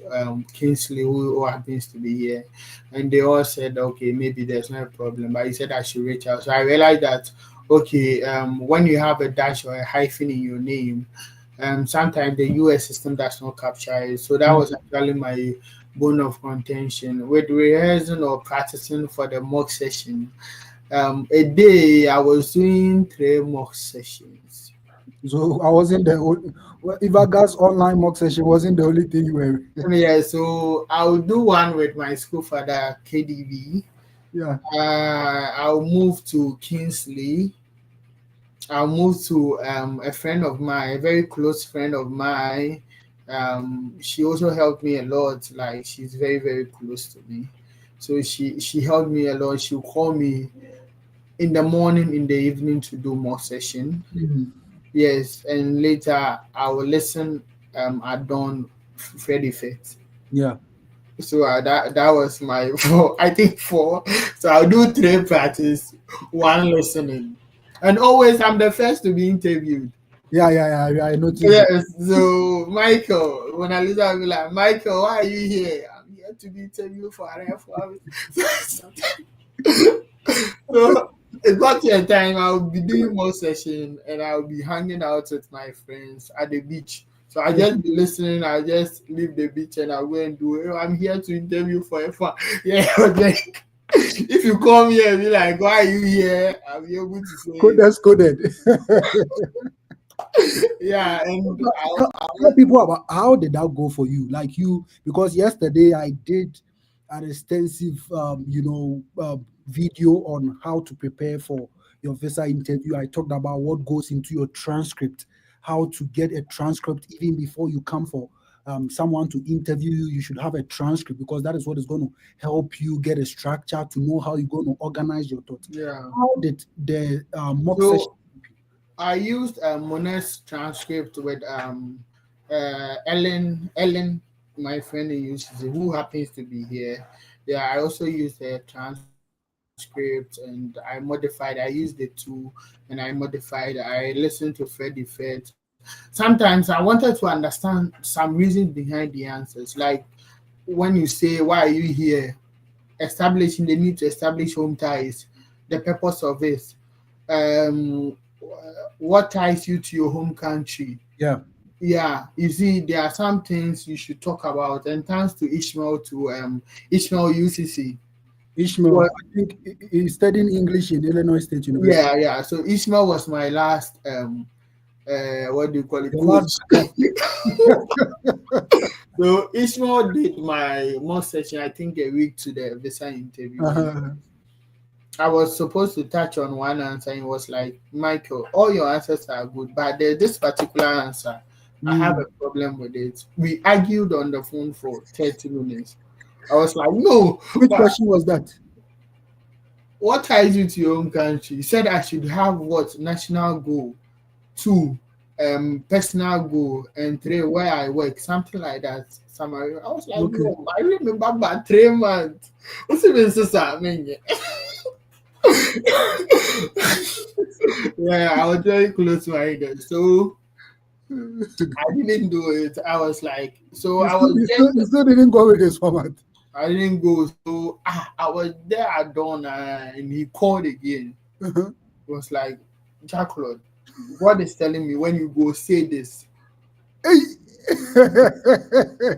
Kingsley, who happens to be here, and they all said, okay, maybe there's no problem. But he said I should reach out. So I realized that, okay, when you have a dash or a hyphen in your name, sometimes the US system does not capture it. So that Mm. was actually my bone of contention. With rehearsing or practicing for the mock session, a day I was doing 3 mock sessions. So I wasn't the only, well, Ivaga's online mock session wasn't the only thing you were. Yeah, so I'll do one with my school father, KDV. Yeah. I'll move to Kingsley. I'll move to a friend of mine, a very close friend of mine. She also helped me a lot. Like she's very very close to me, so she helped me a lot. She'll call me in the morning, in the evening to do more session. Mhm. Yes, and later I will listen at dawn, Freddy Fit. Yeah. So that was my four. I think four. So I'll do 3 practice, one listening, and always I'm the first to be interviewed. Yeah. Yeah. Yeah. I noticed that. Yes. So Michael, when I listen, I'll be like, Michael, why are you here? I'm here to be interviewed for an F1. So it got to a time I'll be doing more session and I'll be hanging out with my friends at the beach. So I Yeah. just be listening, I just leave the beach and I'll go and do it. I'm here to interview for F1. Yeah, like if you come here and be like, why are you here? I'll be able to say Coded, coded. yeah, and Tell people about how did that go for you? Like you, because yesterday I did an extensive, video on how to prepare for your visa interview. I talked about what goes into your transcript, how to get a transcript even before you come for someone to interview you. You should have a transcript because that is what is going to help you get a structure to know how you're going to organize your thoughts. yeah. How did the mock session? So I used Monet's transcript with Ellen. my friend in UCC who happens to be here. Yeah, I also use the transcript and I modified. I used the two and I modified. I listened to Freddie Fett. Sometimes I wanted to understand some reasons behind the answers, like when you say, "Why are you here?" Establishing the need to establish home ties, the purpose of it, um, what ties you to your home country. Yeah. Yeah, you see, there are some things you should talk about. And thanks to Ishmael UCC. Ishmael, Well, I think he's studying English in Illinois State University. yeah, yeah. So Ishmael was my last what do you call it, The coach. last backup. So Ishmael did my mock session, I think a week to the visa interview. And Uh-huh. I was supposed to touch on one answer and it was like, Michael, all your answers are good, but there's this particular answer. I have a Mm. problem with it. We argued on the phone for 30 minutes. I was like, no, Which but question was that? what ties you to your own country? You said I should have what? National goal. Two, personal goal. And three, where I work. Something like that. Summary. I was like, Okay. no, I remember about 3 months. What's even so I mean, yeah, I was very close minded. So You I didn't do it. I was like, so still, I was you just still, you still didn't go with his format. I didn't go. So I was there at dawn and he called again. Uh-huh. It was like, Jacqueline, God is telling me when you go say this. Hey.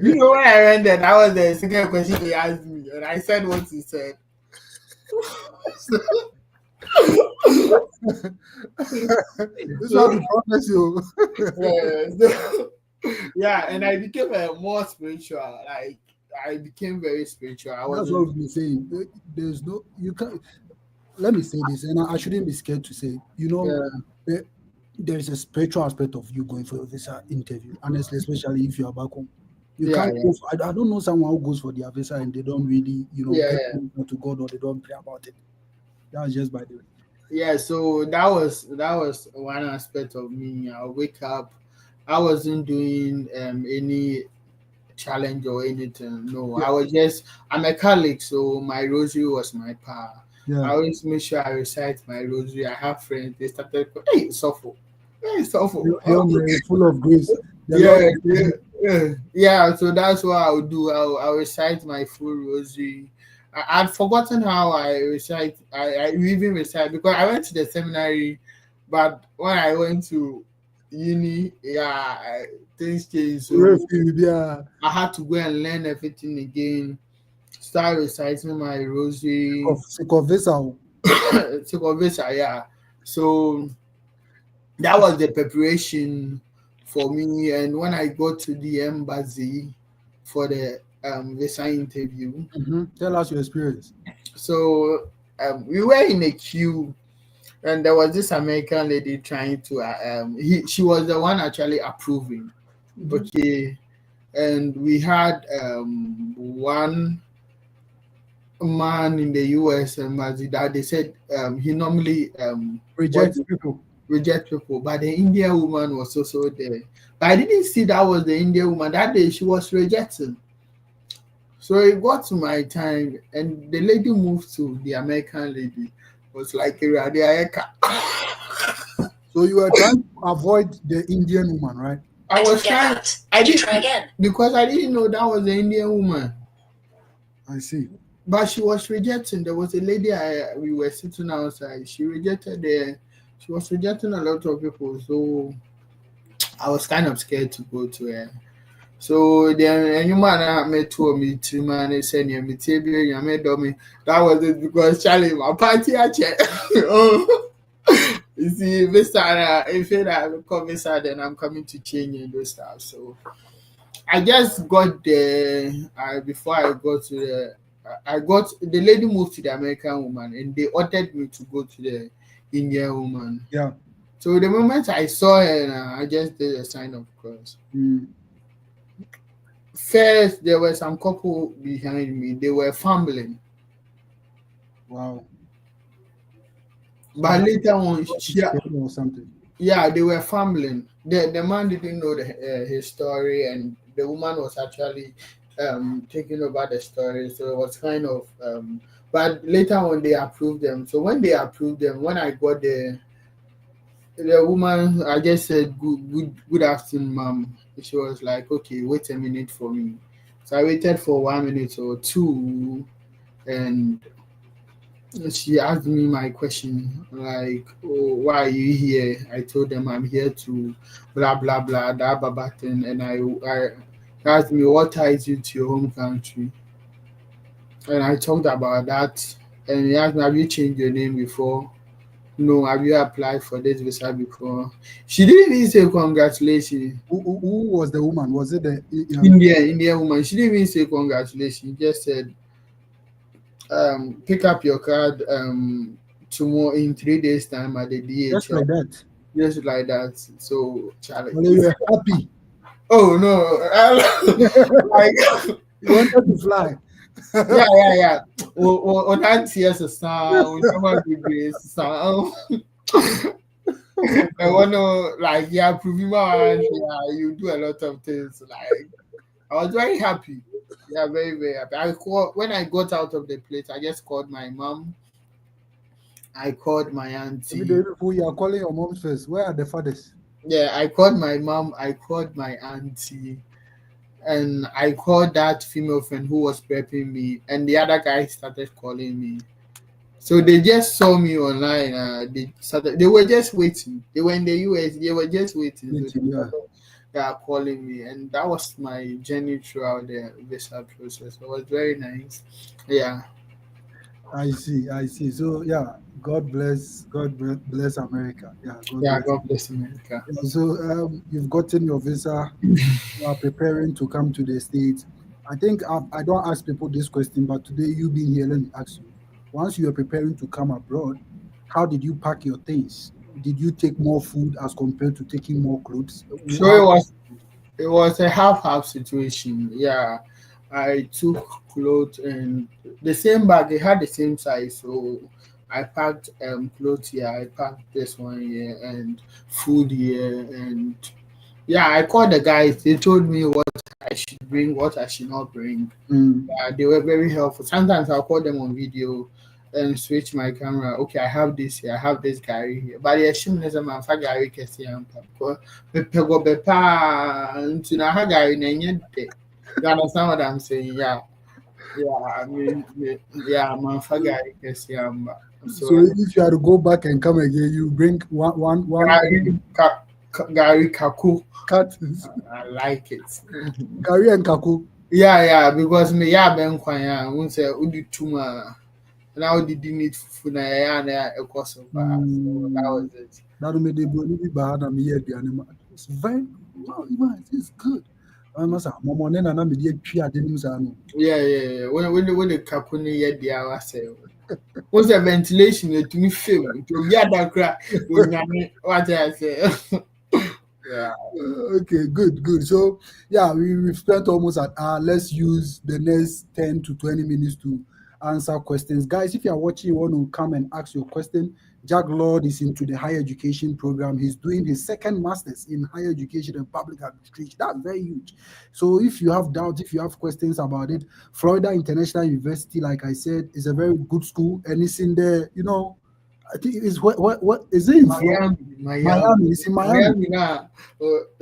You know when I went there, that was the second question he asked me, and I said what he said. This So one will promise you. yeah, so, yeah, and I became more spiritual. Like I became very spiritual. I That's what wasn't. we've been saying. There's no, you can't, let me say this, and I shouldn't be scared to say, Yeah, there, there is a spiritual aspect of you going for your visa interview, honestly, especially if you are back home. You yeah, can't yeah, go for, I don't know someone who goes for their visa and they don't really, yeah, get yeah. closer to God or they don't pray about it. That's just by the way. Yeah, so that was one aspect of me. I wake up. I wasn't doing any challenge or anything. No, Yeah, I was just I'm a Catholic, so my rosary was my power. I yeah. always make sure I recite my rosary. I have friends, they started, hey, Sopho. Hey, Sopho. You're Oh, full of grace. The Lord yeah, is yeah, yeah. Yeah, so that's what I would do. I'll recite my full rosary. I'd forgotten how I recite. I even recite because I went to the seminary, but when I went to uni, yeah, things changed. So yeah. I had to go and learn everything again. Start reciting my rosary. Sick of visa. Visa, yeah. So that was the preparation for me. And when I got to the embassy for the visa interview, Tell us your experience. so we were in a queue, and there was this American lady trying to. She was the one actually approving. Mhm. Okay, and we had one man in the US embassy that they said he normally what Reject people. reject people, but the Indian woman was also there. But I didn't see that was the Indian woman that day. She was rejecting. So it got to my time, and the lady moved to the American lady. Was like Iradiayeka. So you are trying to avoid the Indian woman, right? I was trying. I did try again because I didn't know that was the Indian woman. I see. But she was rejecting. There was a lady we were sitting outside. She rejected the. She was rejecting a lot of people. So I was kind of scared to go to her. So the human I met to me three man said near me table you made me. That was it because Charlie my party actually. Oh, you see, Vista, if I come Vista, then I'm coming to change and those stuff. So I just got there before I got to the. I got the lady moved to the American woman and they ordered me to go to the Indian woman. Yeah. So the moment I saw her, I just did a sign of cross. Mm. First, there were some couple behind me. They were fumbling, Wow. So but that later on, was she, scared or something. Yeah, they were fumbling. The man didn't know his story, and the woman was actually taking over the story. So it was kind of. But later on, they approved them. So when they approved them, when I got the woman, I just said good afternoon, ma'am. She was like, okay, wait a minute for me. So I waited for 1 minute or two, and she asked me my question like, oh, why are you here? I told them I'm here to blah blah blah that baba thing, and I she asked me what ties you to your home country, and I talked about that, and he asked me, have you changed your name before? No, have you applied for this visa before? She didn't even say congratulations. Who was the woman? Was it the Indian woman. She didn't even say congratulations. She just said, pick up your card tomorrow in 3 days time at the just DHL. like that? Just like that. So, Charlie, Well, you were happy. oh no, like You wanted to fly. yeah. On that yes, sound, never be grace sound. I want to like yeah, prove my yeah, you do a lot of things. Like I was very happy. Yeah, very very happy. I called when I got out of the place. I just called my mom. I called my Every day, auntie. who you are calling your moms first. Where are the fathers? Yeah, I called my mom. I called my auntie. And I called that female friend who was prepping me, and the other guy started calling me. So they just saw me online. They started. They were just waiting. They were in the US. They were just waiting. So Waiting, they yeah. started calling me, and that was my journey throughout the visa process. It was very nice. Yeah, I see, I see. So yeah, God bless America. Yeah, God yeah. bless. God bless America. Yeah, so you've gotten your visa. You are preparing to come to the States. I think I don't ask people this question, but today you being here, let me ask you. Once you are preparing to come abroad, how did you pack your things? Did you take more food as compared to taking more clothes? So How? it was a half situation. Yeah, I took clothes and the same bag. It had the same size, so I packed clothes here. I packed this one here and food here, and yeah, I called the guys. They told me what I should bring, what I should not bring. Mm, They were very helpful. Sometimes I'll call them on video and switch my camera. Okay, I have this here, I have this guy here. But the shim is a man for Gary Kessie because the pego bepa to na ha Gary Nanya. You understand what I'm saying? Yeah. Yeah, I mean, yeah, man for Gary Kessie. so So if you had to go back and come again, you bring one Gary Kaku, cat, I like it. Gary and Kaku. Yeah, because me, yeah, Ben Kwaya, won't say, Udi Tuma. Now did you need food na a course of so that was Mm, it. that will make the body be bad and me the animal. It's very wow, man, it's good. I must have more than an immediate tree. Yeah. When the capone yet the hour say what's the ventilation to me film to be at that crack when what I say. Yeah. Okay, good. So yeah, we've spent almost an hour. Let's use the next 10 to 20 minutes to answer questions. Guys, if you are watching, you want to come and ask your question. Jack Lord is into the higher education program. He's doing his second master's in higher education and public administration. That's very huge. So if you have doubts, if you have questions about it, Florida International University, like I said, is a very good school and it's in the, I think it's what is it in Florida? Miami. It's in Miami. Miami now,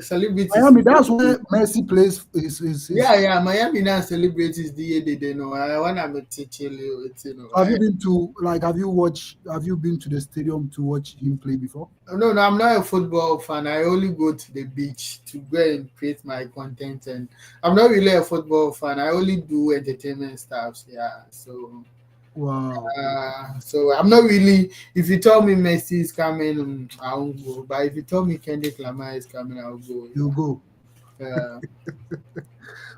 celebrities. Miami, that's where Messi plays is. Yeah. Miami now celebrities the year they know. I want to teaching you, you know. Have you been to like have you been to the stadium to watch him play before? No, I'm not a football fan. I only go to the beach to go and create my content, and I'm not really a football fan. I only do entertainment stuff. Yeah, Wow. so I'm not really. If you tell me Messi is coming, I won't go. But if you tell me Kendrick Lamar is coming, I'll go. You go. Yeah.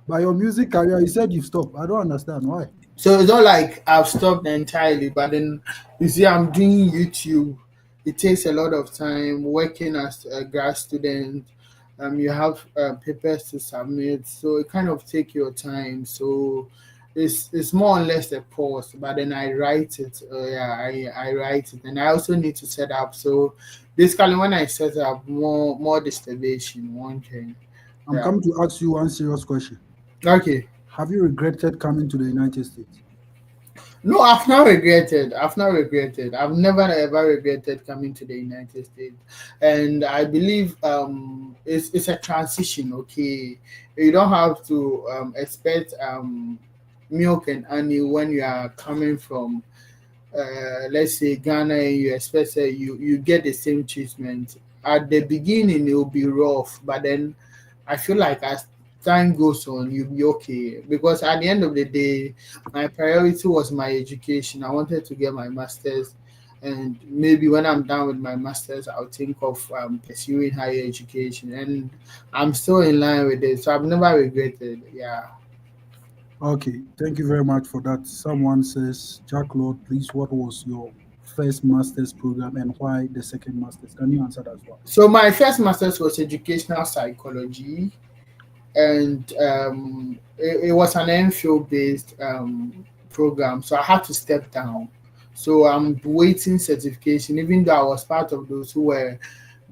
By your music career, you said you've stopped. I don't understand why. So it's not like I've stopped entirely, but then you see, I'm doing YouTube. It takes a lot of time working as a grad student. You have papers to submit, so it kind of take your time. So it's more or less a pause, but then I write it. Yeah, I write it, and I also need to set up. So basically, when I set up, more disturbation, one thing. I'm Yeah. coming to ask you one serious question. Okay. Have you regretted coming to the United States? No, I've not regretted. I've not regretted. I've never ever regretted coming to the United States, and I believe it's a transition. Okay, you don't have to expect milk and honey when you are coming from let's say Ghana, and you expect you get the same treatment. At the beginning, it will be rough, but then I feel like as time goes on, you'll be okay. Because at the end of the day, my priority was my education. I wanted to get my master's, and maybe when I'm done with my master's, I'll think of pursuing higher education. And I'm still in line with it, so I've never regretted. Yeah. Okay, thank you very much for that. Someone says, Jack Lord, please, what was your first master's program and why the second master's? Can you answer that as well? So my first master's was educational psychology, and it was an MPhil based program, so I had to step down. So I'm waiting certification, even though I was part of those who were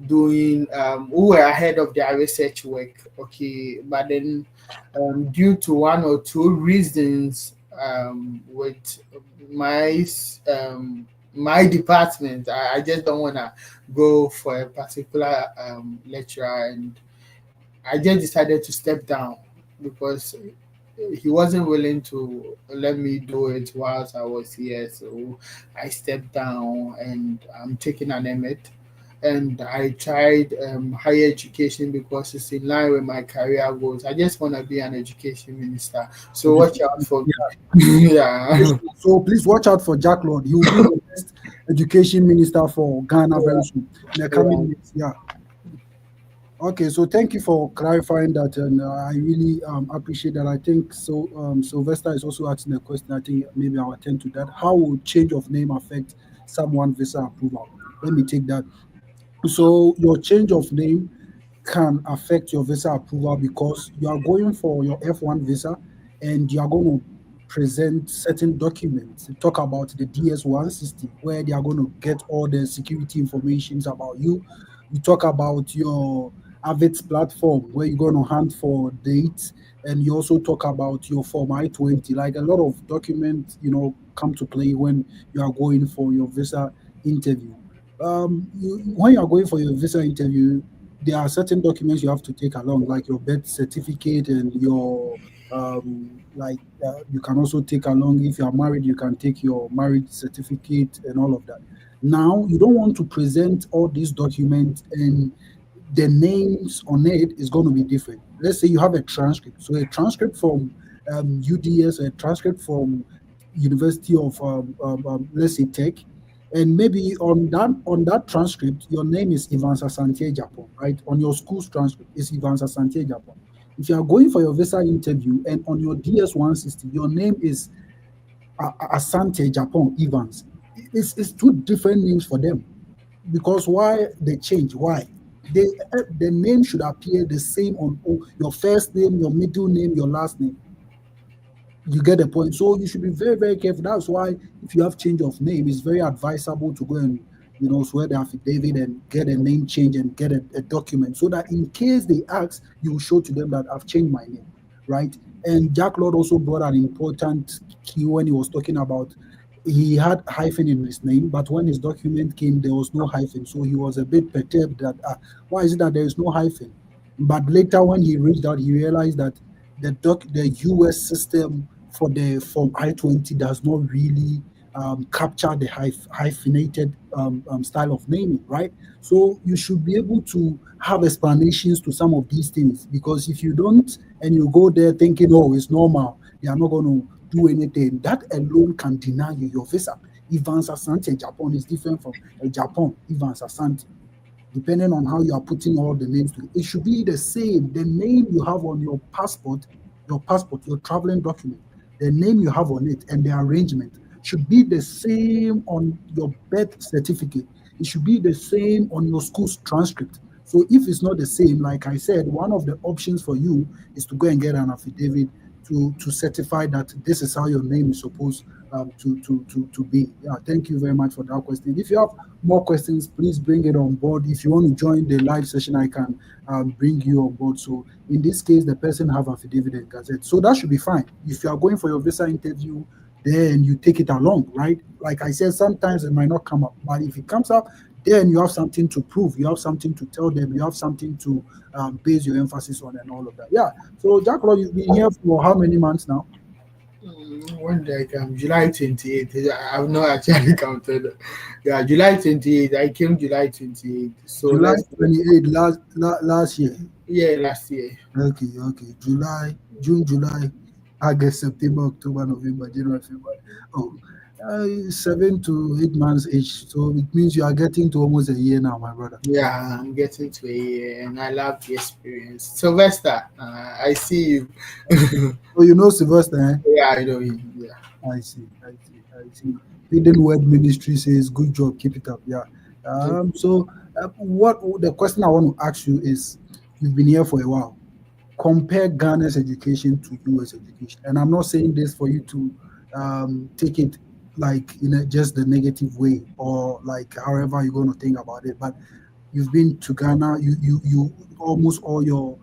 ahead of their research work. Okay, but then due to one or two reasons with my my department, I just don't want to go for a particular lecturer, and I just decided to step down because he wasn't willing to let me do it whilst I was here. So I stepped down and I'm taking an MET. And I tried higher education because it's in line with my career goals. I just want to be an education minister. So watch out Education. for me. Yeah. Yeah. So please watch out for Jack Lord. He will be the next education minister for Ghana very soon in the Yeah. coming years. Yeah. Okay, so thank you for clarifying that, and I really appreciate that. I think so. Sylvester is also asking a question. I think maybe I'll attend to that. How will change of name affect someone visa approval? Let me take that. So your change of name can affect your visa approval because you are going for your F1 visa and you are going to present certain documents. Talk about the DS-160, where they are going to get all the security informations about you. You talk about your Avids platform, where you're going to hunt for dates, and you also talk about your Form I-20. Like a lot of documents, come to play when you are going for your visa interview. When you are going for your visa interview, there are certain documents you have to take along, like your birth certificate and your you can also take along, if you are married, you can take your marriage certificate and all of that. Now you don't want to present all these documents and the names on it is going to be different. Let's say you have a transcript, so a transcript from UDS, a transcript from University of let's say Tech, and maybe on that transcript, your name is Ivan Sasante Japan, right? On your school's transcript, is Ivan Sasante Japan. If you are going for your visa interview and on your DS-160, your name is Asante Japan Evans, it's two different names for them. Because why they change? Why? The name should appear the same on your first name, your middle name, your last name. You get the point. So you should be very, very careful. That's why if you have change of name, it's very advisable to go and swear the affidavit and get a name change and get a document so that in case they ask, you will show to them that I've changed my name, right? And Jack Lord also brought an important key when he was talking about he had hyphen in his name, but when his document came, there was no hyphen. So he was a bit perturbed that why is it that there is no hyphen? But later, when he reached out, he realized that the US system for the Form I-20 does not really capture the hyphenated style of naming, right? So you should be able to have explanations to some of these things because if you don't and you go there thinking, oh, it's normal, they are not going to do anything, that alone can deny you your visa. Ivan Asante Japan is different from Japan, Ivan Asante, depending on how you are putting all the names to it. It should be the same. The name you have on your traveling document, the name you have on it, and the arrangement should be the same on your birth certificate. It should be the same on your school's transcript. So if it's not the same, like I said, one of the options for you is to go and get an affidavit to certify that this is how your name is supposed to be. Yeah, thank you very much for that question. If you have more questions, please bring it on board. If you want to join the live session, I can bring you on board. So in this case, the person have affidavit and gazette, so that should be fine. If you are going for your visa interview, then you take it along, right? Like I said, sometimes it might not come up, but if it comes up, then you have something to prove, you have something to tell them, you have something to base your emphasis on, and all of that. Yeah. So Jack Law, you've been here for how many months now? When did I come? July 28th. I've not actually counted. Yeah, July 28th. I came July 28th. So July let's 28th last year. yeah, last year. Okay, okay. July, June, July, August, September, October, November, January, February. Oh, 7 to 8 months each. So it means you are getting to almost a year now, my brother. Yeah, I'm getting to a year and I love the experience. Sylvester, I see you. Oh, you know Sylvester, eh? Yeah, I know you. Yeah. I see, I see, I see. Hidden Word Ministry says, "Good job, keep it up." Yeah. So, what the question I want to ask you is, you've been here for a while. Compare Ghana's education to US education, and I'm not saying this for you to take it like in just the negative way, or like however you're going to think about it. But you've been to Ghana. You almost all your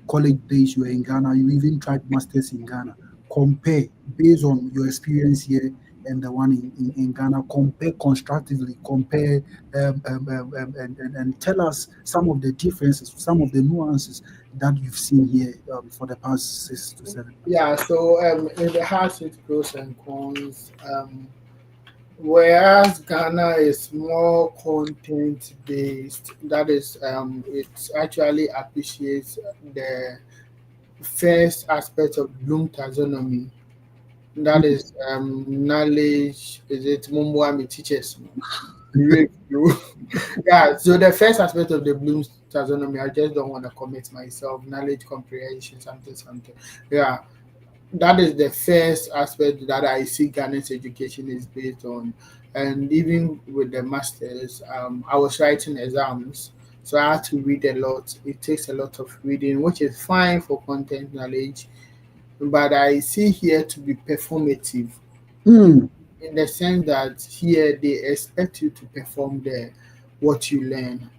college days you were in Ghana. You even tried masters in Ghana. Compare based on your experience here and the one in Ghana. Compare constructively. Compare and tell us some of the differences, some of the nuances that you've seen here for the past 6 to 7 months. Yeah, so it has its pros and cons. Whereas Ghana is more content based, that is, it actually appreciates the first aspect of Bloom taxonomy. That is knowledge. Is it Mumbuami teachers? Review. Yeah. So the first aspect of the Bloom's taxonomy, I just don't want to commit myself. Knowledge comprehension, something, something. Yeah, that is the first aspect that I see Ghana's education is based on. And even with the masters, I was writing exams, so I had to read a lot. It takes a lot of reading, which is fine for content knowledge, but I see here to be performative Hmm. in the sense that here they expect you to perform the what you learn.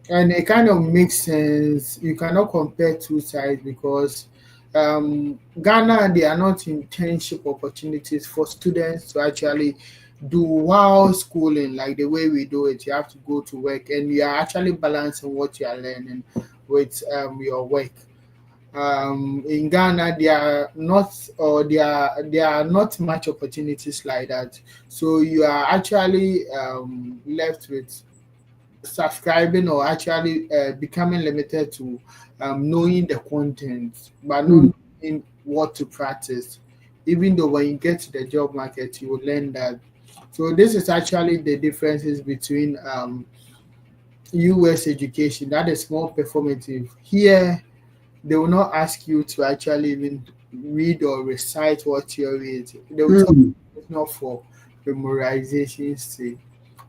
And it kind of makes sense. You cannot compare two sides because Ghana, they are not internship opportunities for students to actually do while schooling like the way we do it. You have to go to work and you are actually balancing what you are learning with your work. In Ghana, there are not much opportunities like that. So you are actually left with subscribing or actually becoming limited to knowing the content, but Hmm. not knowing what to practice. Even though when you get to the job market, you will learn that. So this is actually the differences between US education that is more performative. Here, they will not ask you to actually even read or recite what theory is. They will tell Hmm. you it's not for memorization sake.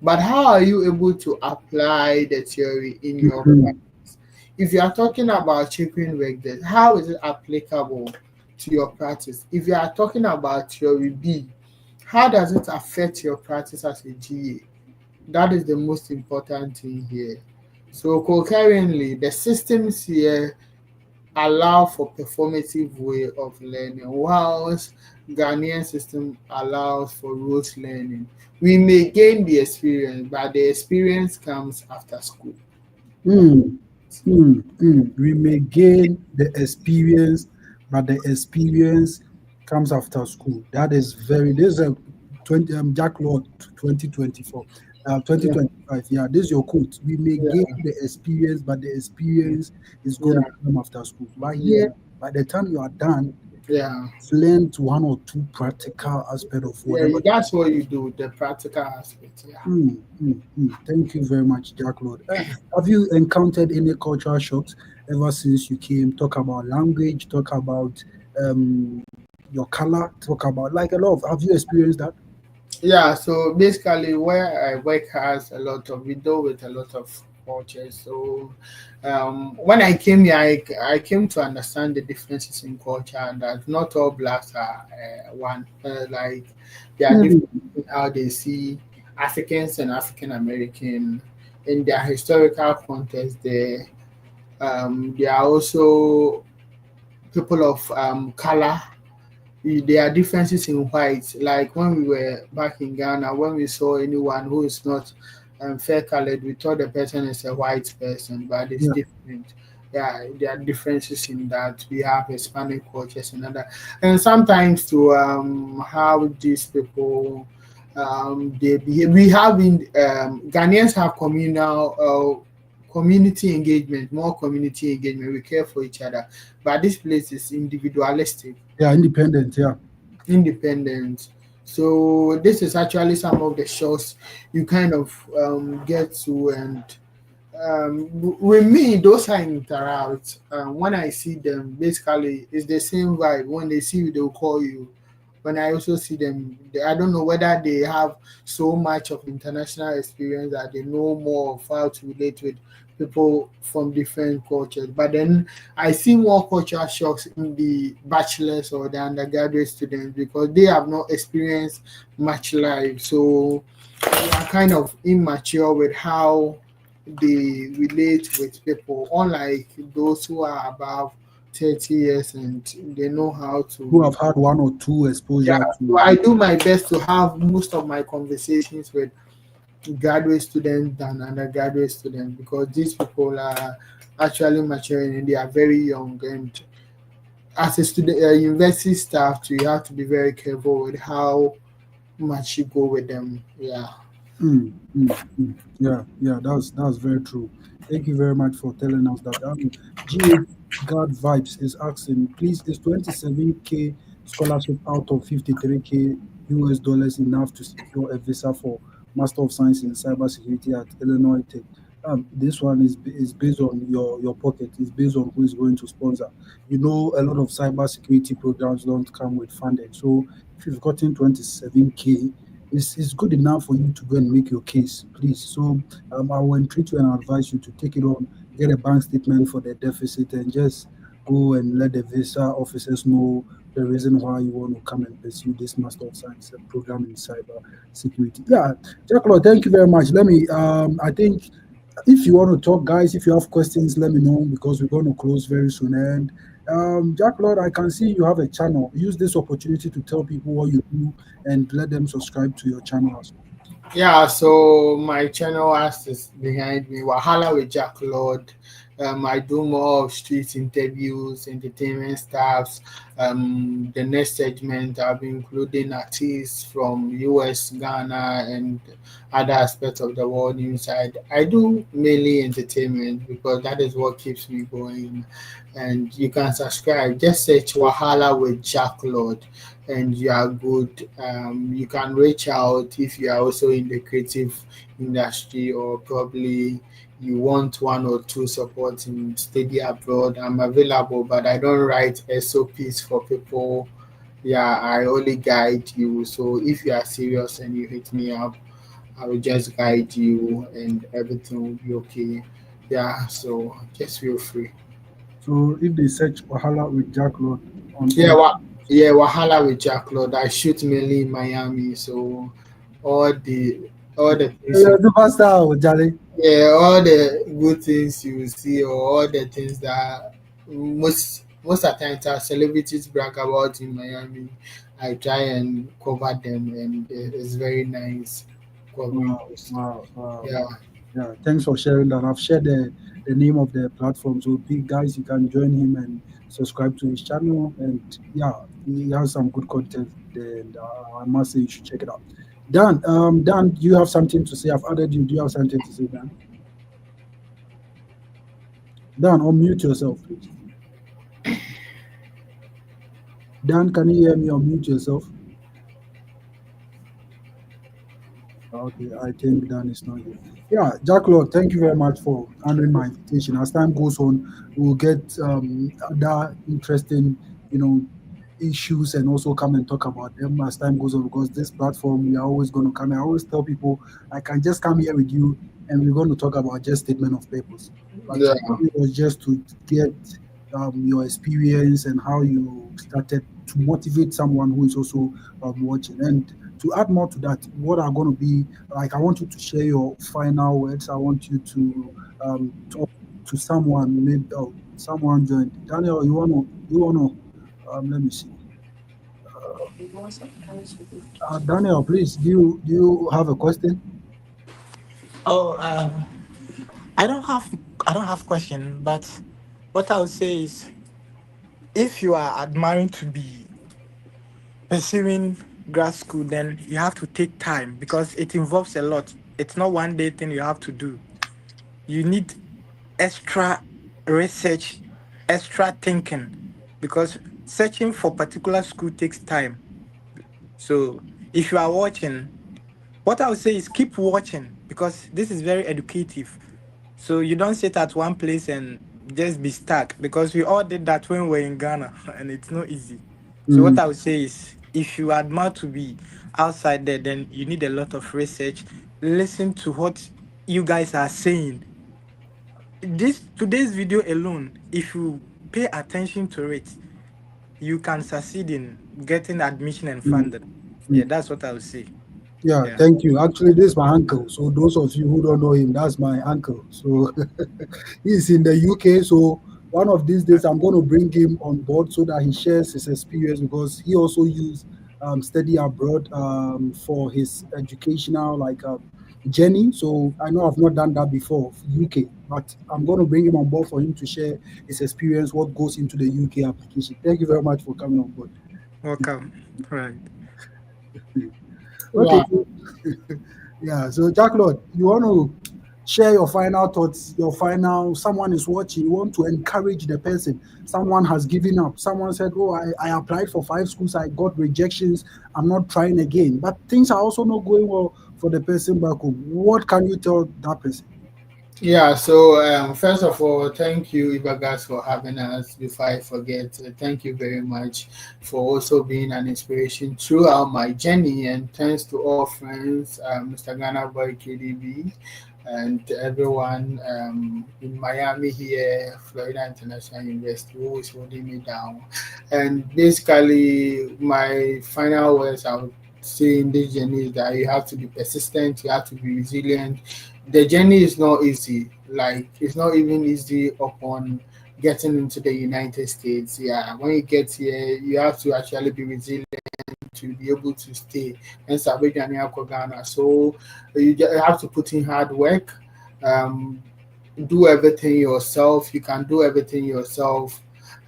But how are you able to apply the theory in your Hmm. practice? If you are talking about chipping work, then how is it applicable to your practice? If you are talking about theory B, how does it affect your practice as a GA? That is the most important thing here. So concurrently, the systems here allow for performative way of learning, whilst Ghanaian system allows for rote learning. We may gain the experience, but the experience comes after school. Hmm. We may gain the experience, but the experience comes after school. That is very, this is a 20, Jack Lord 2024, Yeah, 2025. Yeah, this is your quote. We may gain yeah, the experience, but the experience is going yeah, to come after school. But yeah, here, by the time you are done, yeah. you've learned one or two practical aspect of Yeah, whatever. that's what you do, the practical aspect. Yeah. Thank you very much, Jack Lord. Have you encountered any cultural shocks ever since you came? Talk about language, talk about um, your color, talk about like a lot of. Have you experienced that? Yeah, so basically where I work has a lot of we deal with a lot of cultures. So when I came here, I came to understand the differences in culture, and that not all blacks are one. Like they are different Mm. in how they see Africans and African American in their historical context. They are also people of color. There are differences in white. Like when we were back in Ghana, when we saw anyone who is not fair colored, we thought the person is a white person, but it's Yeah, different. Yeah, there are differences in that. We have Hispanic cultures and other, and sometimes to how these people they behave. We have in Ghanaians have community engagement, more community engagement. We care for each other, but this place is individualistic, yeah, independent. Yeah. independent. So this is actually some of the shows you kind of get to, and with me, those I interact. When I see them, basically it's the same vibe. When they see you, they'll call you. When I also see them, I don't know whether they have so much of international experience that they know more of how to relate with people from different cultures. But then I see more culture shocks in the bachelors or the undergraduate students because they have not experienced much life. So they are kind of immature with how they relate with people, unlike those who are above 30 years and they know how Who to. have had one or two Yeah, exposure so to. I do my best to have most of my conversations with graduate students than undergraduate students because these people are actually maturing and they are very young. And as a student, university staff, too, you have to be very careful with how much you go with them. Yeah. Mm, mm, mm. Yeah, yeah, that's very true. Thank you very much for telling us that. GH God Vibes is asking, please, is 27K scholarship out of 53K US dollars enough to secure a visa for Master of Science in Cybersecurity at Illinois Tech? This one is based on your pocket. It's based on who is going to sponsor. You know, a lot of cybersecurity programs don't come with funding. So if you've gotten 27K, it's good enough for you to go and make your case, please. So I will entreat you and advise you to take it on, get a bank statement for the deficit, and just go and let the visa officers know the reason why you want to come and pursue this Master of Science program in cyber security. Yeah, Jack Lord, thank you very much. Let me, I think if you want to talk, guys, if you have questions, let me know because we're going to close very soon. And Jack Lord, I can see you have a channel. Use this opportunity to tell people what you do and let them subscribe to your channel as well. Yeah, so my channel has this behind me, Wahala with Jack Lord. I do more of street interviews, entertainment stuffs. The next segment I'll be including artists from US, Ghana, and other aspects of the world inside. I do mainly entertainment because that is what keeps me going. And you can subscribe. Just search Wahala with Jack Lord and you are good. You can reach out if you are also in the creative industry or probably you want one or two support in study abroad. I'm available, but I don't write SOPs for people. Yeah, I only guide you. So if you are serious and you hit me up, I will just guide you and everything will be okay. Yeah, so just feel free. So if they search Wahala with Jack Lord on Yeah, all, yeah, Wahala with Jack Lord. I shoot mainly in Miami, so all the all the things you you're a superstar, oh, Jolly. yeah, all the good things you see or all the things that most of the times our celebrities brag about in Miami, I try and cover them and it's very nice covering Wow, those. wow, wow. Yeah. Yeah, thanks for sharing that. I've shared the name of the platform. So, big guys, you can join him and subscribe to his channel. And yeah, he has some good content there. And I must say, you should check it out. Dan, do you have something to say? I've added you. Do you have something to say, Dan? Dan, unmute yourself, please. Dan, can you hear me? Unmute yourself. Okay, I think Dan is not here. Yeah, Jack Lord, thank you very much for honoring my invitation. As time goes on, we'll get other interesting, you know, issues and also come and talk about them as time goes on, because this platform we are always going to come. I always tell people I can just come here with you and we're going to talk about just statement of purpose. But Yeah. it was just to get your experience and how you started to motivate someone who is also watching. And to add more to that, what are going to be like, I want you to share your final words. I want you to talk to someone, maybe someone joined. Daniel, let me see. Daniel, please, do you have a question? Oh, I don't have I don't have question, but what I would say is if you are admiring to be pursuing grad school, then you have to take time because it involves a lot. It's not one day thing you have to do. You need extra research, extra thinking, because searching for particular school takes time. So if you are watching, what I would say is keep watching because this is very educative. So you don't sit at one place and just be stuck because we all did that when we were in Ghana and it's not easy. So Mm, what I would say is if you admire to be outside there, then you need a lot of research. Listen to what you guys are saying. This today's video alone, if you pay attention to it, you can succeed in getting admission and mm, funding. mm. Yeah, that's what I would say. Yeah, Yeah. thank you. Actually, this is my uncle. So those of you who don't know him, that's my uncle. So he's in the UK. So one of these days, I'm going to bring him on board so that he shares his experience, because he also used study abroad for his educational journey. So I know I've not done that before, UK, but I'm going to bring him on board for him to share his experience, what goes into the UK application. Thank you very much for coming on board. Welcome. Right. Okay. Yeah. Yeah, so Jack Lord, you want to share your final thoughts, your final, someone is watching, you want to encourage the person. Someone has given up. Someone said, oh, I applied for 5 schools, I got rejections, I'm not trying again. But things are also not going well for the person back home. What can you tell that person? Yeah, so first of all, thank you, Ibagas, for having us. Before I forget, thank you very much for also being an inspiration throughout my journey. And thanks to all friends, Mr. Ghana Boy KDB, and everyone in Miami here, Florida International University, who is holding me down. And basically, my final words I would say in this journey is that you have to be persistent, you have to be resilient. The journey is not easy. Like it's not even easy upon getting into the United States. Yeah, when you get here, you have to actually be resilient to be able to stay in Sabine Ghana. So you have to put in hard work. Um, do everything yourself. You can do everything yourself.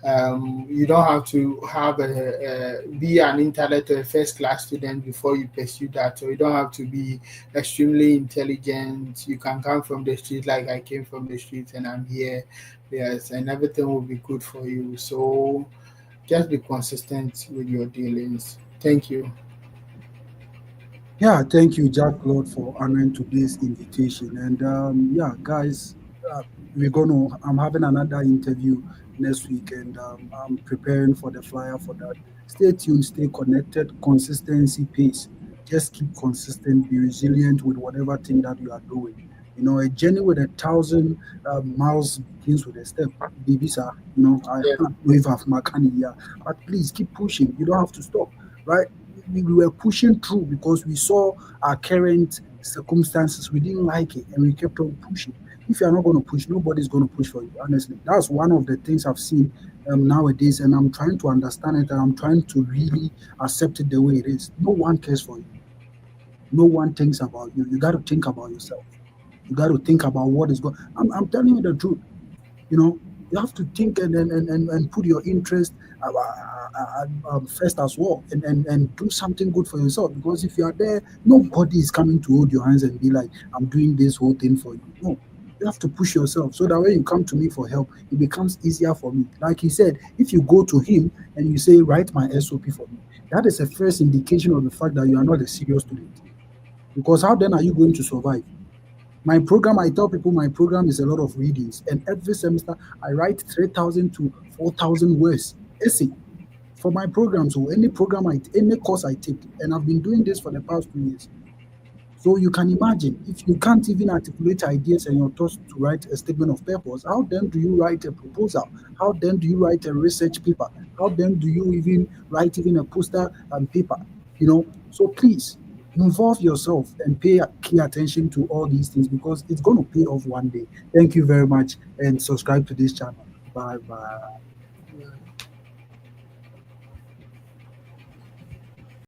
You don't have to have be an intellect or a first class student before you pursue that. So you don't have to be extremely intelligent. You can come from the street like I came from the street and I'm here. Yes, and everything will be good for you. So just be consistent with your dealings. Thank you. Yeah, thank you, Jack Lord, for honoring today's invitation. And yeah, guys, uh, I'm having another interview next week, and I'm preparing for the flyer for that. Stay tuned, stay connected, consistency pays. Just keep consistent, be resilient with whatever thing that you are doing. A journey with 1,000 miles begins with a step. Babies are, I Yeah. don't know if I've Makani here, but please keep pushing. You don't have to stop, right? We were pushing through because we saw our current circumstances. We didn't like it and we kept on pushing. If you're not going to push, nobody's going to push for you. Honestly, that's one of the things I've seen nowadays, and I'm trying to understand it and I'm trying to really accept it the way it is. No one cares for you. No one thinks about you. You got to think about yourself. You got to think about what is going. I'm telling you the truth. You know, you have to think and put your interest first as well, and do something good for yourself. Because if you are there, nobody is coming to hold your hands and be like, I'm doing this whole thing for you. No, you have to push yourself so that when you come to me for help, it becomes easier for me. Like he said, if you go to him and you say, write my SOP for me, that is a first indication of the fact that you are not a serious student. Because how then are you going to survive? My program, I tell people my program is a lot of readings, and every semester I write 3,000 to 4,000 words essay for my programs or any program any course I take, and I've been doing this for the past 2 years. So you can imagine if you can't even articulate ideas and your thoughts to write a statement of purpose, how then do you write a proposal? How then do you write a research paper? How then do you even write even a poster and paper? So please involve yourself and pay key attention to all these things because it's going to pay off one day. Thank you very much and subscribe to this channel. Bye bye.